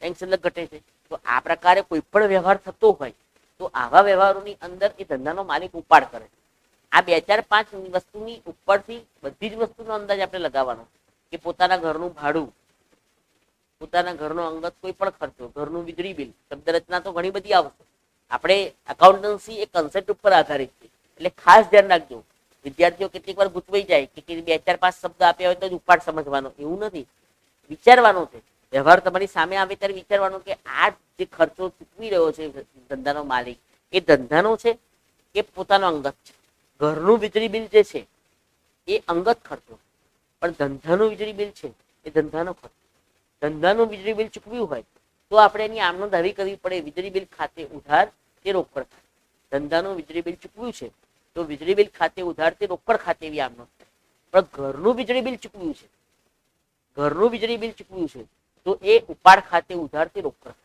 બેંક શિલ્લક ઘટે છે. તો આ પ્રકારે કોઈ પણ વ્યવહાર થતો હોય તો આવા વ્યવહારોની અંદર એ ધંધાનો માલિક ઉપાડ કરે. આ 2-4-5 વસ્તુની ઉપરથી બધી જ વસ્તુનો અંદાજ આપણે લગાવવાનો કે પોતાના ઘરનું ભાડું, પોતાના ઘરનો અંગત કોઈ પણ ખર્ચો, ઘરનું વીજળી બિલ, શબ્દ રચના તો ઘણી બધી આવશે. આપણે એકાઉન્ટન્સી એ કન્સેપ્ટ ઉપર આધારિત છે એટલે ખાસ ધ્યાન રાખજો. વિદ્યાર્થીઓ કેટલીક વાર ગૂંચવાઈ જાય કે 2-4-5 શબ્દ આપ્યા હોય તો જ ઉપાડ સમજવાનો, એવું નથી. વિચારવાનું છે. વ્યવહાર તમારી સામે આવે ત્યારે વિચારવાનું કે આ જે ખર્ચો ચૂકવી રહ્યો છે ધંધાનો માલિક, એ ધંધાનો છે કે પોતાનો અંગત છે. ઘરનું વીજળી બિલ જે છે એ અંગત ખર્ચો, પણ ધંધાનું વીજળી બિલ છે એ ધંધાનો ખર્ચો. ધંધાનું વીજળી બિલ ચૂકવ્યું હોય તો આપણે એની આમનો દાવી કરવી પડે, વીજળી બિલ ખાતે ઉધાર તે રોકડ ખાતે. ધંધાનું વીજળી બિલ ચૂકવ્યું છે તો વીજળી બિલ ખાતે ઉધાર તે રોકડ ખાતે એવી આમનો. પણ ઘરનું વીજળી બિલ ચૂકવ્યું છે, ઘરનું વીજળી બિલ ચૂકવ્યું છે તો એ ઉપાડ ખાતે ઉધાર તે રોકડ ખાતે.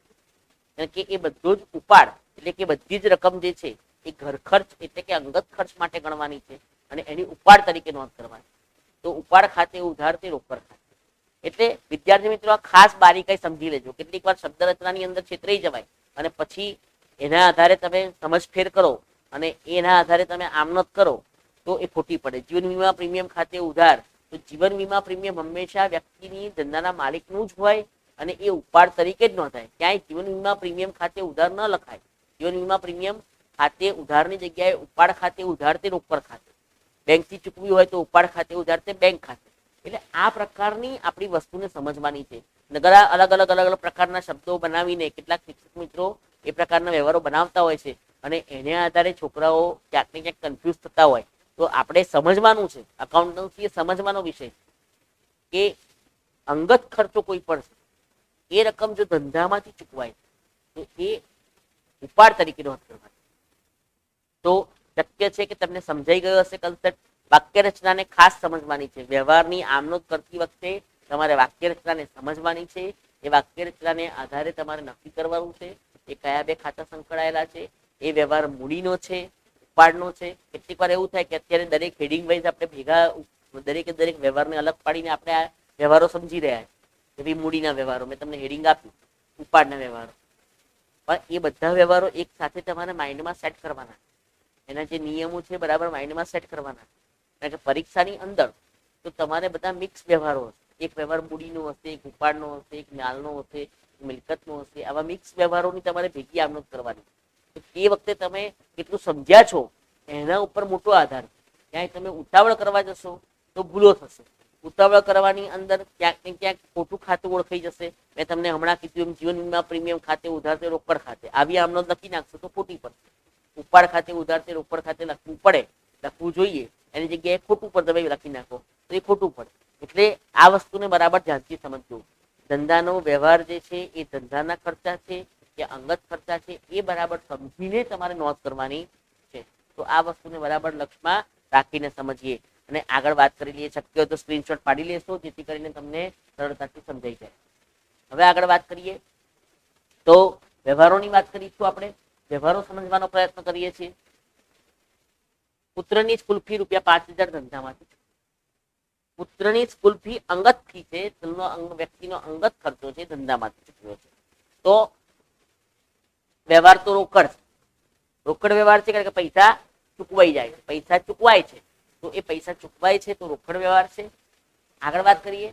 કારણ કે એ બધો જ ઉપાડ એટલે કે બધી જ રકમ જે છે એ ઘર ખર્ચ એટલે કે અંગત ખર્ચ માટે ગણવાની છે અને એની ઉપાડ તરીકે નોંધ કરવાની. તો ઉપાડ ખાતે ઉધાર તે રોકડ ખાતે. એટલે વિદ્યાર્થી મિત્રો આ ખાસ બારીકાઈ સમજી લેજો. કેટલીક વાર શબ્દ રચનાની અંદર છેતરાઈ જવાય અને પછી એના આધારે તમે સમજફેર કરો અને એના આધારે તમે આમનોંધ કરો તો એ ખોટી પડે. જીવન વીમા પ્રીમિયમ ખાતે ઉધાર, તો જીવન વીમા પ્રીમિયમ હંમેશા વ્યક્તિની ધંધાના માલિકનું જ હોય અને એ ઉપાડ તરીકે જ નોંધાય. ક્યાંય જીવન વીમા પ્રીમિયમ ખાતે ઉધાર ન લખાય. જીવન વીમા પ્રીમિયમ ખાતે ઉધારની જગ્યાએ ઉપાડ ખાતે ઉધાર તે રોકડ ખાતે. બેંકથી ચૂકવી હોય તો ઉપાડ ખાતે ઉધાર તે બેંક ખાતે. એટલે આ પ્રકારની આપણી વસ્તુને સમજવાની છે. ઘણા અલગ અલગ પ્રકારના શબ્દો બનાવીને કેટલાક શિક્ષક મિત્રો એ પ્રકારના વ્યવહારો બનાવતા હોય છે અને એને આધારે છોકરાઓ ક્યાંક ને ક્યાંક કન્ફ્યુઝ થતા હોય. તો આપણે સમજવાનું છે, અકાઉન્ટન્સી એ સમજવાનો વિષય કે અંગત ખર્ચો કોઈ પણ એ રકમ જો ધંધામાંથી ચૂકવાય તો એ ઉપાડ તરીકે નોંધ કરવાની. તો શક્ય છે કે તમને સમજાઈ ગયો હશે કન્સેપ્ટ. વાક્ય રચનાને ખાસ સમજવાની છે. વ્યવહારની આમનોંધ કરતી વખતે તમારે વાક્ય રચનાને સમજવાની છે. એ વાક્ય રચનાને આધારે તમારે નક્કી કરવાનું છે એ કયા બે ખાતા સંકળાયેલા છે, એ વ્યવહાર મૂડીનો છે, ઉપાડનો છે. કેટલીક વાર એવું થાય કે અત્યારે દરેક હેડિંગ વાઇઝ આપણે ભેગા દરેક વ્યવહારને અલગ પાડીને આપણે આ વ્યવહારો સમજી રહ્યા છે. મૂડીના વ્યવહારો મેં તમને હેડિંગ આપ્યું, ઉપાડના વ્યવહારો. પણ એ બધા વ્યવહારો એક સાથે તમારે માઇન્ડમાં સેટ કરવાના, એના જે નિયમો છે બરાબર માઇન્ડમાં સેટ કરવાના. કારણ કે પરીક્ષાની અંદર તો તમારે બધા મિક્સ વ્યવહારો હશે. એક વ્યવહાર મૂડીનો હશે, એક ઉપાડનો હશે, એક મ્યાલનો હશે, મિલકતનો હશે. આવા મિક્સ વ્યવહારોની તમારે ભેગી આમનોંધ કરવાની. તો એ વખતે તમે કેટલું સમજ્યા છો એના ઉપર મોટો આધાર. ક્યાંય તમે ઉતાવળ કરવા જશો તો ભૂલો થશે. ઉતાવળ કરવાની અંદર ક્યાંક ને ક્યાંક ખોટું ખાતું ઓળખાઈ જશે. મેં તમને હમણાં કીધું એમ જીવન વીમા પ્રીમિયમ ખાતે ઉધાર તે રોકડ ખાતે આવી આમનોંધ લખી નાખશો તો ખોટી પડશે. ઉપાડ ખાતે ઉધાર તે રોકડ ખાતે લખવું પડે, લખવું જોઈએ, એની જગ્યાએ ખોટું પર તમે લખી નાખો તો એ ખોટું પડે. એટલે આ વસ્તુને બરાબર ધ્યાનથી સમજજો. ધંધાનો વ્યવહાર જે છે એ ધંધાના ખર્ચા છે કે અંગત ખર્ચા છે એ બરાબર સમજીને તમારે નોંધ કરવાની છે. તો આ વસ્તુને બરાબર લક્ષમાં રાખીને સમજીએ અને આગળ વાત કરી લઈએ. શક્ય હોય તો સ્ક્રીનશોટ પાડી લેશો જેથી કરીને તમને સરળતાથી સમજાઈ જાય. હવે આગળ વાત કરીએ તો વ્યવહારોની વાત કરીશું. આપણે વ્યવહારો સમજવાનો પ્રયત્ન કરીએ છીએ. પુત્રની સ્કૂલ ફી ₹5,000 ધંધામાંથી. પુત્રની સ્કૂલ ફી અંગત ફી છે, વ્યક્તિનો અંગત ખર્ચો છે, ધંધામાંથી ચૂકવ્યો છે. તો વ્યવહાર તો રોકડ છે, રોકડ વ્યવહાર છે કારણ કે પૈસા ચૂકવાઈ જાય છે, પૈસા ચૂકવાય છે. તો એ પૈસા ચૂકવાય છે તો રોકડ વ્યવહાર છે. આગળ વાત કરીએ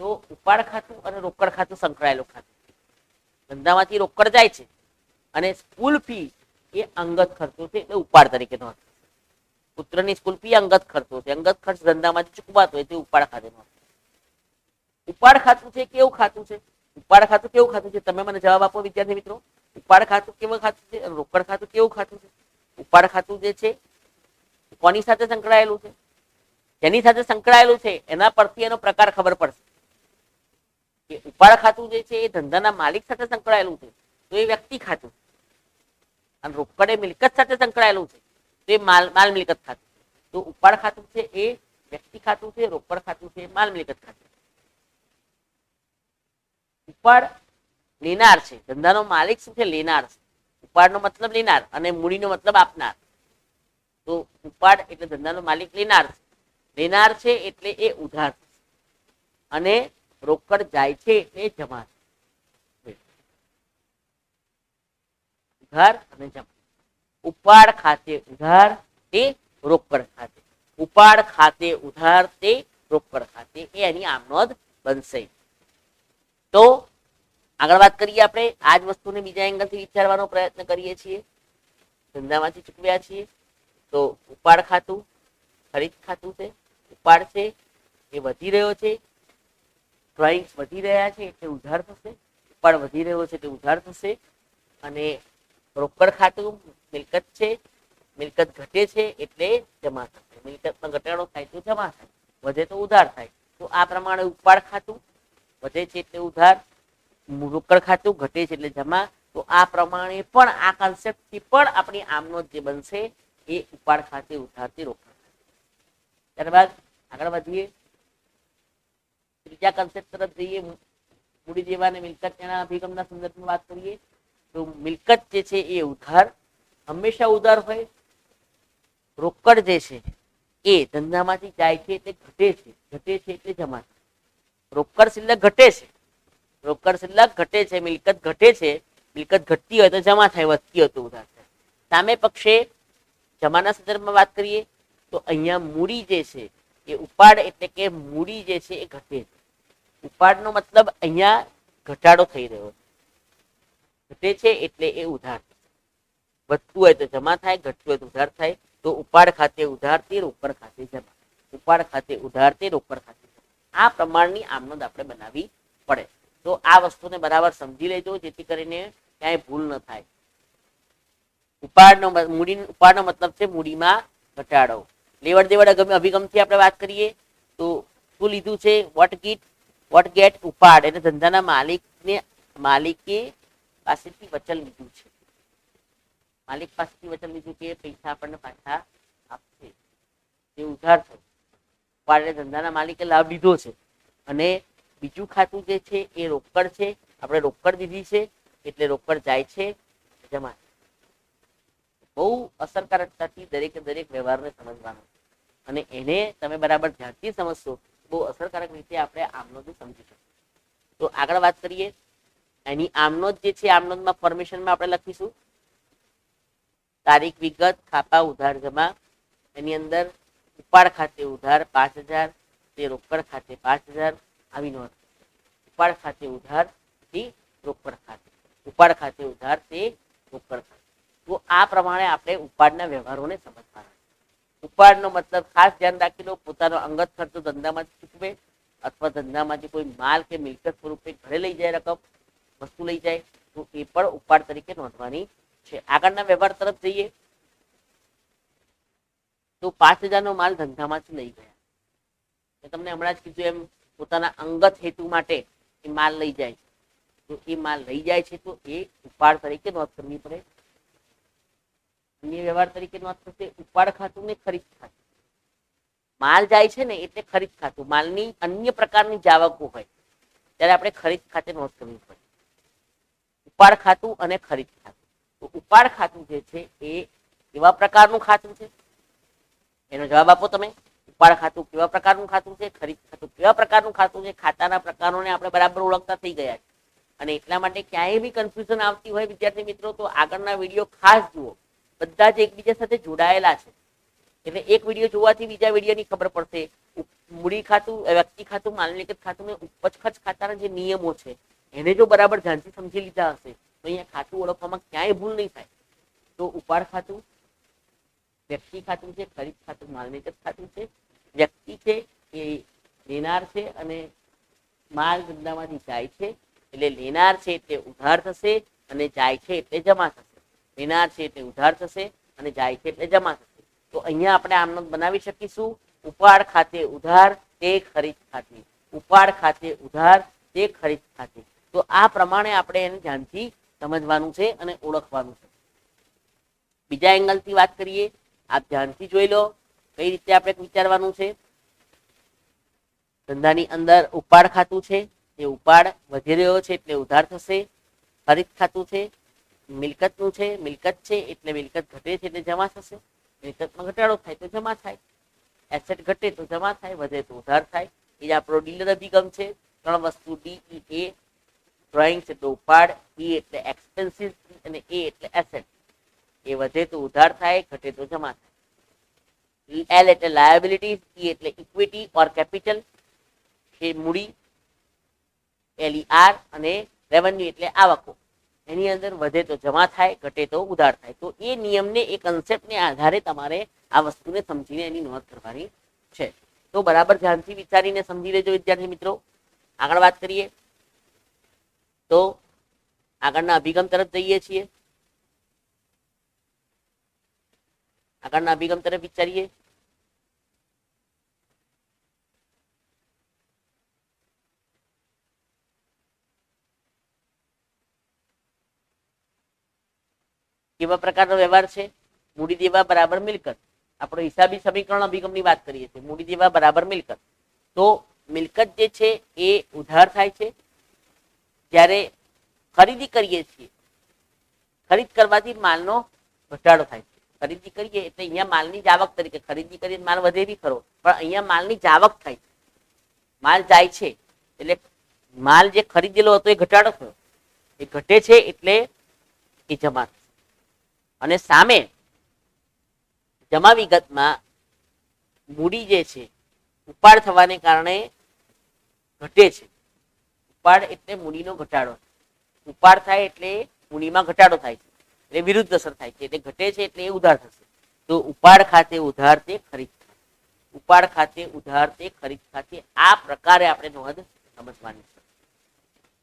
તો ઉપાડ ખાતું અને રોકડ ખાતું સંકળાયેલું ખાતું. ધંધામાંથી રોકડ જાય છે અને સ્કૂલ ફી એ અંગત ખર્ચો છે એટલે ઉપાડ તરીકે નોંધ. પુત્રની સ્કૂલ ફી અંગત ખર્ચો છે, અંગત ખર્ચ ધંધામાંથી ચૂકવાતો હોય તે ઉપાડ ખાતે નોંધ. ઉપાડ ખાતું છે કેવું ખાતું છે? ઉપાડ ખાતું કેવું ખાતું છે? તમે મને જવાબ આપો વિદ્યાર્થી મિત્રો. ઉપાડ ખાતું કેવું ખાતું છે? રોકડ ખાતું કેવું ખાતું છે? ઉપાડ ખાતું જે છે કોની સાથે સંકળાયેલું છે? જેની સાથે સંકળાયેલું છે એના પરથી એનો પ્રકાર ખબર પડશે. કે ઉપાડ ખાતું જે છે એ ધંધાના માલિક સાથે સંકળાયેલું છે તો એ વ્યક્તિ ખાતું, અને રોકડ એ મિલકત સાથે સંકળાયેલું છે તો એ માલ મિલકત ખાતું. તો ઉપાડ ખાતું છે એ વ્યક્તિ ખાતું છે, રોકડ ખાતું છે માલ મિલકત ખાતું. ઉપાડ લેનાર છે, ધંધાનો માલિક શું છે? લેનાર છે. ઉપાડનો મતલબ લેનાર અને મૂડીનો મતલબ આપનાર. તો ઉપાડ એટલે ધંધાનો માલિક લેનાર છે, લેનાર છે એટલે એ ઉધાર અને રોકડ જાય છે એટલે જમા. ઉધાર અને જમા. ઉપાડ ખાતે ઉધાર તે રોકડ ખાતે, ઉપાડ ખાતે ઉધાર તે રોકડ ખાતે, એ એની આમનોંધ બનશે. તો આગળ વાત કરીએ. આપણે આ જ વસ્તુને બીજા એંગલથી વિચારવાનો પ્રયત્ન કરીએ છીએ. ધંધામાંથી ચૂકવ્યા છીએ તો ઉપાડ ખાતું ખરીદ ખાતું છે. ઉપાડ છે એ વધી રહ્યો છે, ડ્રોઈંગ્સ વધી રહ્યા છે એટલે ઉધાર થશે. ઉપાડ વધી રહ્યો છે એટલે ઉધાર થશે. અને રોકડ ખાતું મિલકત છે, મિલકત ઘટે છે એટલે જમા થશે. મિલકતમાં ઘટાડો થાય તો જમા થાય, વધે તો ઉધાર થાય. તો આ પ્રમાણે ઉપાડ ખાતું વધે છે એટલે ઉધાર, રોકડ ખાતું ઘટે છે એટલે જમા. તો આ પ્રમાણે પણ આ કન્સેપ્ટથી પણ આપણી આમનોંધ જે બનશે એ ઉપાડ ખાતે ઉધારથી રોકડ. ત્યારબાદ આગળ વધીએ, ત્રીજા કન્સેપ્ટ તરફ જઈએ. મૂડી દેવા અને મિલકતના અભિગમના સંદર્ભમાં વાત કરીએ તો મિલકત જે છે એ ઉધાર હંમેશા ઉધાર હોય. રોકડ જે છે એ ધંધામાંથી જાય છે એટલે ઘટે છે, ઘટે છે એટલે જમા. રોકડ શિલ્લક ઘટે છે, રોકડ શિલ્લક ઘટે છે, મિલકત ઘટે છે, મિલકત ઘટતી હોય તો જમા થાય, વધતી હોય તો ઉધાર થાય. સામે પક્ષે જમાના સંદર્ભમાં વાત કરીએ તો અહીંયા મૂડી જે છે એ ઉપાડ એટલે કે મૂડી જે છે એ ઘટે છે. ઉપાડનો મતલબ અહીંયા ઘટાડો થઈ રહ્યો છે, ઘટે છે એટલે એ ઉધાર. વધતું હોય તો જમા થાય, ઘટતું હોય તો ઉધાર થાય. તો ઉપાડ ખાતે ઉધારથી રોકડ ખાતે જમા, ઉપાડ ખાતે ઉધારથી રોકડ ખાતે જમા. આ પ્રમાણની આમનોંધ આપણે બનાવવી પડે. તો આ વસ્તુને બરાબર સમજી લેજો જેથી કરીને ક્યાંય ભૂલ ન થાય. ઉપાડનો મતલબ છે મૂડીમાં ઘટાડો. લેવડ દેવડ અભિગમથી આપણે વાત કરીએ તો શું લીધું છે? વોટ ગેટ ઉપાડ એટલે ધંધાના માલિકે પાસેથી વચન લીધું છે. માલિક પાસેથી વચન લીધું કે પૈસા આપણને પાછા આપશે, જે ઉધાર થયું. ઉપાડ એટલે ધંધાના માલિકે લાભ લીધો છે. અને બીજું ખાતું જે છે એ રોકડ છે, આપણે રોકડ દીધી છે એટલે રોકડ જાય છે જમા. બહુ અસરકારકતાથી દરેકે દરેક વ્યવહારને સમજવાનો અને એને તમે બરાબર ધ્યાનથી સમજશો બહુ અસરકારક રીતે આપણે આમનોંધ સમજી શકીએ. તો આગળ વાત કરીએ એની આમનોંધ જે છે આમનોંધમાં ફોર્મેશનમાં આપણે લખીશું તારીખ વિગત ખાપા ઉધાર જમા. એની અંદર ઉપાડ ખાતે ઉધાર 5000, તે રોકડ ખાતે 5000 આવી નોંધ. ઉપાડ ખાતે ઉધાર થી રોકડ ખાતે, ઉપાડ ખાતે ઉધાર તે રોકડ ખાતે. તો આ પ્રમાણે આપણે ઉપાડના વ્યવહારોને સમજવાના. ઉપાડનો મતલબ ખાસ ધ્યાન રાખી લો, પોતાનો અંગત ખર્ચો ધંધામાંથી ચૂકવે અથવા ધંધામાંથી કોઈ માલ કે મિલકત સ્વરૂપે ઘરે લઈ જાય, રકમ વસ્તુ લઈ જાય, તો એ પણ ઉપાડ તરીકે નોંધવાની છે. આગળના વ્યવહાર તરફ જઈએ તો 5000 નો માલ ધંધામાંથી લઈ ગયા. મેં તમને હમણાં જ કીધું એમ પોતાના અંગત હેતુ માટે એ માલ લઈ જાય છે. તો એ માલ લઈ જાય છે તો એ ઉપાડ તરીકે નોંધ કરવી પડે. અન્ય વ્યવહાર તરીકે નોંધ થશે ઉપાડ ખાતું ને ખરીદ ખાતું. માલ જાય છે ને એટલે ખરીદ ખાતું. માલની અન્ય પ્રકારની જાવકો હોય ત્યારે આપણે ખરીદ ખાતે નોંધ કરવી પડે. ઉપાડ ખાતું અને ખરીદ ખાતું. તો ઉપાડ ખાતું જે છે એ કેવા પ્રકારનું ખાતું છે એનો જવાબ આપો તમે. ઉપાડ ખાતું કેવા પ્રકારનું ખાતું છે, ખરીદ ખાતું કેવા પ્રકારનું ખાતું છે. ખાતાના પ્રકારોને આપણે બરાબર ઓળખતા થઈ ગયા છે અને એટલા માટે ક્યાંય બી કન્ફ્યુઝન આવતી હોય વિદ્યાર્થી મિત્રો તો આગળના વિડીયો ખાસ જુઓ. બધા જ એકબીજા સાથે જોડાયેલા છે એટલે એક વિડીયો જોવાથી બીજા વિડીયોની ખબર પડશે. મૂડી ખાતું, વ્યક્તિ ખાતું, માલ મિલકત ખાતું ને ઉપજ ખર્ચ ખાતાના જે નિયમો છે એને જો બરાબર ધ્યાનથી સમજી લીધા હશે તો અહીંયા ખાતું ઓળખવામાં ક્યાંય ભૂલ નહીં થાય. તો ઉપાડ ખાતું વ્યક્તિ ખાતું છે, ખરીદ ખાતું માલ મિલકત ખાતું છે. વ્યક્તિ છે એ લેનાર છે અને માલ ધંધામાંથી જાય છે એટલે લેનાર છે એટલે ઉધાર થશે અને જાય છે એટલે જમા થશે. લેનાર છે એટલે ઉધાર થશે અને જાય છે એટલે જમા થશે. તો અહીંયા આપણે આમનો બનાવી શકીશું ઉપાડ ખાતે ઉધાર તે ખરીદ ખાતે, ઉપાડ ખાતે ઉધાર તે ખરીદ ખાતે. તો આ પ્રમાણે આપણે એને ધ્યાનથી સમજવાનું છે અને ઓળખવાનું છે. બીજા એંગલથી વાત કરીએ, આપ ધ્યાનથી જોઈ લો કઈ રીતે આપણે વિચારવાનું છે. ધંધાની અંદર ઉપાડ ખાતું છે, એ ઉપાડ વધી રહ્યો છે એટલે ઉધાર થશે. ખરીદ ખાતું છે મિલકતનું છે, મિલકત છે એટલે મિલકત ઘટે છે એટલે જમા થશે. મિલકતમાં ઘટાડો થાય તો જમા થાય. એસેટ ઘટે તો જમા થાય, વધે તો ઉધાર થાય. એ જ આપણો ડીલર અભિગમ છે. 3 વસ્તુ ડી ઈ એ, ડ્રોઈંગ એટલે ઉપાડ, ઈ એટલે એક્સપેન્સિસ અને એ એટલે એસેટ. એ વધે તો ઉધાર થાય, ઘટે તો જમા થાય. એલ એટલે લાયબિલિટીઝ, ઈ એટલે ઇક્વિટી ઓર કેપિટલ એ મૂડી, LER અને રેવન્યુ એટલે આવકો. એની અંદર વધે તો જમા થાય, ઘટે તો ઉધાર થાય. તો એ નિયમને એ કન્સેપ્ટને આધારે તમારે આ વસ્તુને સમજીને એની નોંધ કરવાની છે. તો બરાબર ધ્યાનથી વિચારીને સમજી લેજો વિદ્યાર્થી મિત્રો. આગળ વાત કરીએ તો આગળના અભિગમ તરફ જઈએ છીએ. આગળના અભિગમ તરફ વિચારીએ. કેવા પ્રકારનો વ્યવહાર છે? મૂડી દેવા બરાબર મિલકત. આપણો હિસાબી સમીકરણ અભિગમની વાત કરીએ છીએ. મૂડી દેવા બરાબર મિલકત. તો મિલકત જે છે એ ઉધાર થાય છે જ્યારે ખરીદી કરીએ છીએ. ખરીદ કરવાથી માલનો ઘટાડો થાય છે. ખરીદી કરીએ એટલે અહીંયા માલની જાવક તરીકે ખરીદી કરીએ માલ વધે બી ખરો પણ અહીંયા માલની જાવક થાય છે. માલ જાય છે એટલે માલ જે ખરીદેલો હતો એ ઘટાડો થયો, એ ઘટે છે એટલે એ જમા થશે. અને સામે જમા વિગતમાં મૂડી જે છે ઉપાડ થવાને કારણે ઘટે છે. ઉપાડ એટલે મૂડીનો ઘટાડો. ઉપાડ થાય એટલે મૂડીમાં ઘટાડો થાય છે એટલે વિરુદ્ધ અસર થાય છે. એટલે ઘટે છે એટલે એ ઉધાર થશે. તો ઉપાડ ખાતે ઉધાર તે ખરીદ ખાતે, ઉપાડ ખાતે ઉધાર તે ખરીદ ખાતે. આ પ્રકારે આપણે નોંધ સમજવાની છે.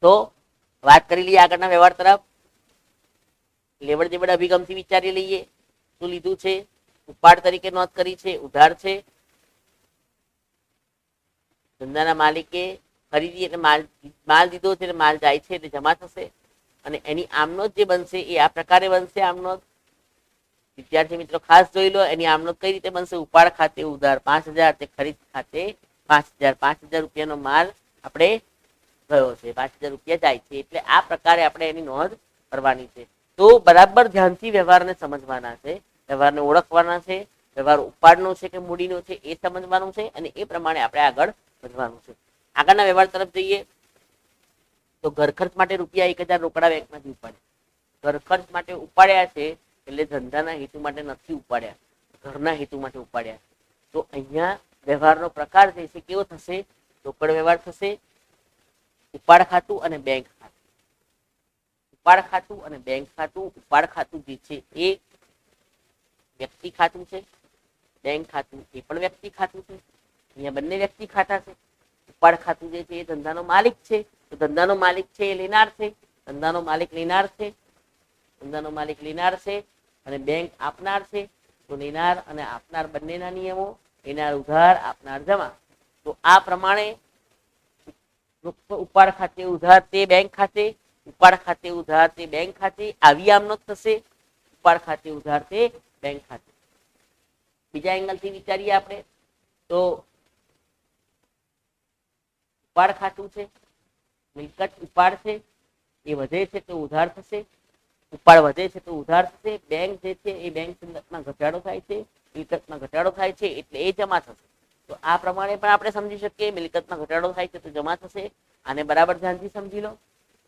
તો વાત કરી લઈએ આગળના વ્યવહાર તરફ. લેવડ દેવડ અભિગમથી વિચારી લઈએ. શું લીધું છે? ઉપાડ તરીકે નોંધ કરી છે, ઉધાર છે. ધંધાના માલિકે ખરીદી એટલે માલ દીધો છે એટલે માલ જાય છે એટલે જમા થશે અને એની આમનોંધ જે બનશે એ આ પ્રકારે બનશે. આમનોંધ વિદ્યાર્થી મિત્રો ખાસ જોઈ લો. એની આમનોંધ કઈ રીતે બનશે? ઉપાડ ખાતે ઉધાર 5000 તે ખરીદ ખાતે 5000. 5000 રૂપિયાનો માલ આપણે ગયો છે, 5000 રૂપિયા જાય છે એટલે આ પ્રકારે આપણે એની નોંધ કરવાની છે. તો બરાબર ધ્યાનથી વ્યવહારને સમજવાના છે, વ્યવહારને ઓળખવાના છે. વ્યવહાર ઉપાડનો છે કે મૂડીનો છે એ સમજવાનું છે અને એ પ્રમાણે આપણે આગળ વધવાનું છે. આગળના વ્યવહાર તરફ જઈએ તો ઘર ખર્ચ માટે રૂપિયા 1000 રોકડા બેંકમાંથી ઉપાડ્યા. ઘર ખર્ચ માટે ઉપાડ્યા છે એટલે ધંધાના હેતુ માટે નથી ઉપાડ્યા, ઘરના હેતુ માટે ઉપાડ્યા. તો અહીંયા વ્યવહારનો પ્રકાર જે છે કેવો થશે? રોકડ વ્યવહાર થશે, ઉપાડ ખાતું અને બેંક ખાતું. ઉપાડ ખાતું અને બેંક ખાતું. ઉપાડ ખાતું જે છે એ વ્યક્તિ ખાતું છે, બેંક ખાતું એ પણ વ્યક્તિ ખાતું છે. અહીંયા બંને વ્યક્તિ ખાતા છે. ઉપાડ ખાતું જે છે એ ધંધાનો માલિક છે, તો ધંધાનો માલિક છે એ લેનાર છે, ધંધાનો માલિક લેનાર છે, ધંધાનો માલિક લેનાર છે અને બેંક આપનાર છે. તો લેનાર અને આપનાર બંનેના નિયમો, લેનાર ઉધાર, આપનાર જમા. તો આ પ્રમાણે ઉપાડ ખાતે ઉધાર તે બેંક ખાતે, ઉપાડ ખાતે ઉધાર તે બેંક ખાતે આવી આમનો થશે. ઉપાડ ખાતે ઉધાર તે બેંક ખાતે. બીજા એંગલથી વિચારીએ આપણે તો ઉપાડ ખાતું છે, મિલકત ઉપાડ છે, એ વધે છે તો ઉધાર થશે. ઉપાડ વધે છે તો ઉધાર થશે. બેંક જે છે એ બેંક સંદર્ભમાં ઘટાડો થાય છે, મિલકતમાં ઘટાડો થાય છે એટલે એ જમા થશે. તો આ પ્રમાણે પણ આપણે સમજી શકીએ, મિલકતમાં ઘટાડો થાય છે તો જમા થશે. આને બરાબર ધ્યાનથી સમજી લો.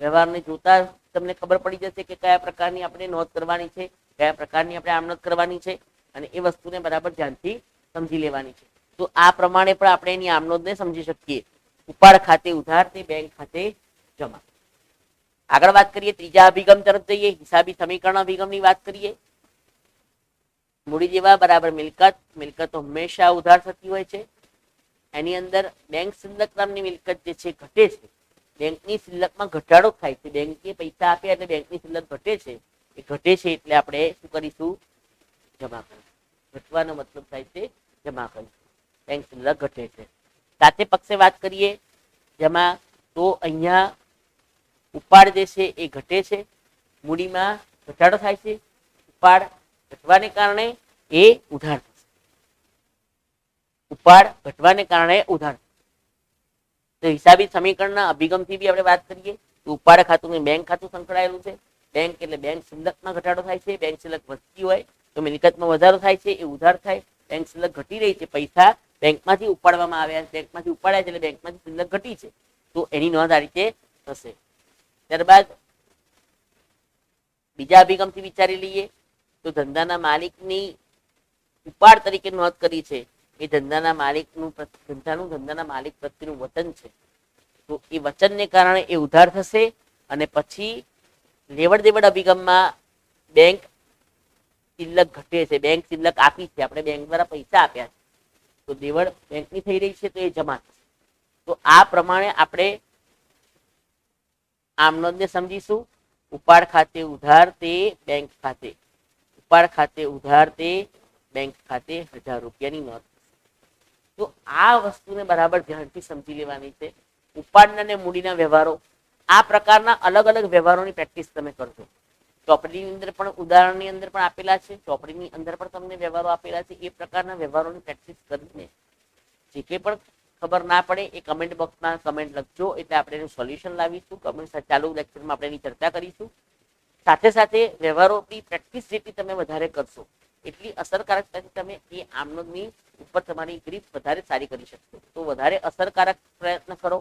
વ્યવહારને જોતા તમને ખબર પડી જશે કે કયા પ્રકારની આપણે નોંધ કરવાની છે, કયા પ્રકારની આપણે આમનોંધ કરવાની છે અને એ વસ્તુને બરાબર ધ્યાનથી સમજી લેવાની છે. તો આ પ્રમાણે પણ આપણે એની આમનોંધને સમજી શકીએ. ઉપાડ ખાતે ઉધાર તે બેંક ખાતે જમા. આગળ વાત કરીએ, ત્રીજા અભિગમ તરફ જઈએ, હિસાબી સમીકરણ અભિગમની વાત કરીએ. મૂડી જેવા બરાબર મિલકત. મિલકતો હંમેશા ઉધાર થતી હોય છે. એની અંદર બેંક શિલ્લક નામની મિલકત જે છે ઘટે છે. બેંકની શિલ્લકમાં ઘટાડો થાય છે. બેંકે પૈસા આપ્યા એટલે બેંકની શિલ્લક ઘટે છે. એ ઘટે છે એટલે આપણે શું કરીશું? જમા કરીશું. ઘટવાનો મતલબ થાય છે જમા કરીશું. બેંક શિલ્લક ઘટે છે. સાથે પક્ષે વાત કરીએ જેમાં, તો અહીંયા ઉપાડ જે છે એ ઘટે છે, મૂડીમાં ઘટાડો થાય છે. ઉપાડ ઘટવાને કારણે એ ઉધાર થશે. ઉપાડ ઘટવાને કારણે ઉધાર. તો હિસાબી સમીકરણના અભિગમથી બી આપણે વાત કરીએ તો ઉપાડ ખાતું ને બેંક ખાતું સંકળાયેલું છે. બેંક એટલે બેંક શિલ્લકમાં ઘટાડો થાય છે. બેંક શિલ્લક વધતી હોય તો મિલકતમાં વધારો થાય છે, એ ઉધાર થાય. બેંક શિલ્લક ઘટી રહી છે, પૈસા બેંકમાંથી ઉપાડવામાં આવ્યા, બેંકમાંથી ઉપાડ્યા છે એટલે બેંકમાંથી શિલ્લક ઘટી છે. તો એની નોંધ આ રીતે થશે. ત્યારબાદ બીજા અભિગમથી વિચારી લઈએ તો ધંધાના માલિકની ઉપાડ તરીકે નોંધ કરી છે એ ધંધાના માલિક પ્રત્યેનું વચન છે. તો એ વચનને કારણે એ ઉધાર થશે અને પછી લેવડ દેવડ અભિગમમાં બેંક શિલ્લક ઘટે છે. બેંક શિલ્લક આપી છે, આપણે બેંક દ્વારા પૈસા આપ્યા છે, તો દેવડ બેંકની થઈ રહી છે તો એ જમા થશે. તો આ પ્રમાણે આપણે આમનોંધને સમજીશું. ઉપાડ ખાતે ઉધાર તે બેંક ખાતે, ઉપાડ ખાતે ઉધાર તે બેંક ખાતે 1000 રૂપિયાની નોંધ. તો આ વસ્તુને બરાબર ધ્યાનથી સમજી લેવાની છે. ઉપાડના અને મૂડીના વ્યવહારો, આ પ્રકારના અલગ અલગ વ્યવહારોની પ્રેક્ટિસ તમે કરજો. ચોપડીની અંદર પણ, ઉદાહરણની અંદર પણ આપેલા છે, ચોપડીની અંદર પણ તમને વ્યવહારો આપેલા છે. એ પ્રકારના વ્યવહારોની પ્રેક્ટિસ કરીને જે કંઈ પણ ખબર ના પડે એ કમેન્ટ બોક્સમાં કમેન્ટ લખજો, એટલે આપણે એનું સોલ્યુશન લાવીશું. કમેન્ટ ચાલુ લેક્ચરમાં આપણે એની ચર્ચા કરીશું. સાથે સાથે વ્યવહારોની પ્રેક્ટિસ જેટલી તમે વધારે કરશો એટલી અસરકારકતાથી તમે એ આમનોંધની ઉપર તમારી ગ્રીપ વધારે સારી કરી શકશો. તો વધારે અસરકારક પ્રયત્ન કરો.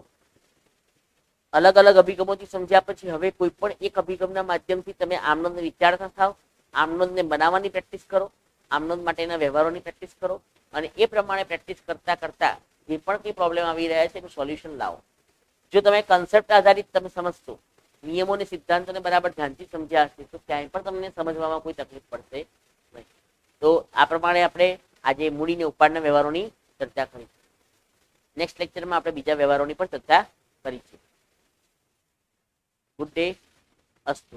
અલગ અલગ અભિગમોથી સમજ્યા પછી હવે કોઈ પણ એક અભિગમના માધ્યમથી તમે આમનોંધને વિચારતા થાવ, આમનોંધને બનાવવાની પ્રેક્ટિસ કરો, આમનોંધ માટેના વ્યવહારોની પ્રેક્ટિસ કરો અને એ પ્રમાણે પ્રેક્ટિસ કરતા કરતા જે પણ કંઈ પ્રોબ્લેમ આવી રહ્યા છે એનું સોલ્યુશન લાવો. જો તમે કન્સેપ્ટ આધારિત તમે સમજશો, નિયમો અને સિદ્ધાંતોને બરાબર ધ્યાનથી સમજ્યા હશે તો ક્યાંય પણ તમને સમજવામાં કોઈ તકલીફ પડશે નહીં. તો આ પ્રમાણે આપણે આજે મૂડીને ઉપાડના વ્યવહારોની ચર્ચા કરી. નેક્સ્ટ લેક્ચરમાં આપણે બીજા વ્યવહારોની પણ ચર્ચા કરીશું. Good day. અસ્તુ.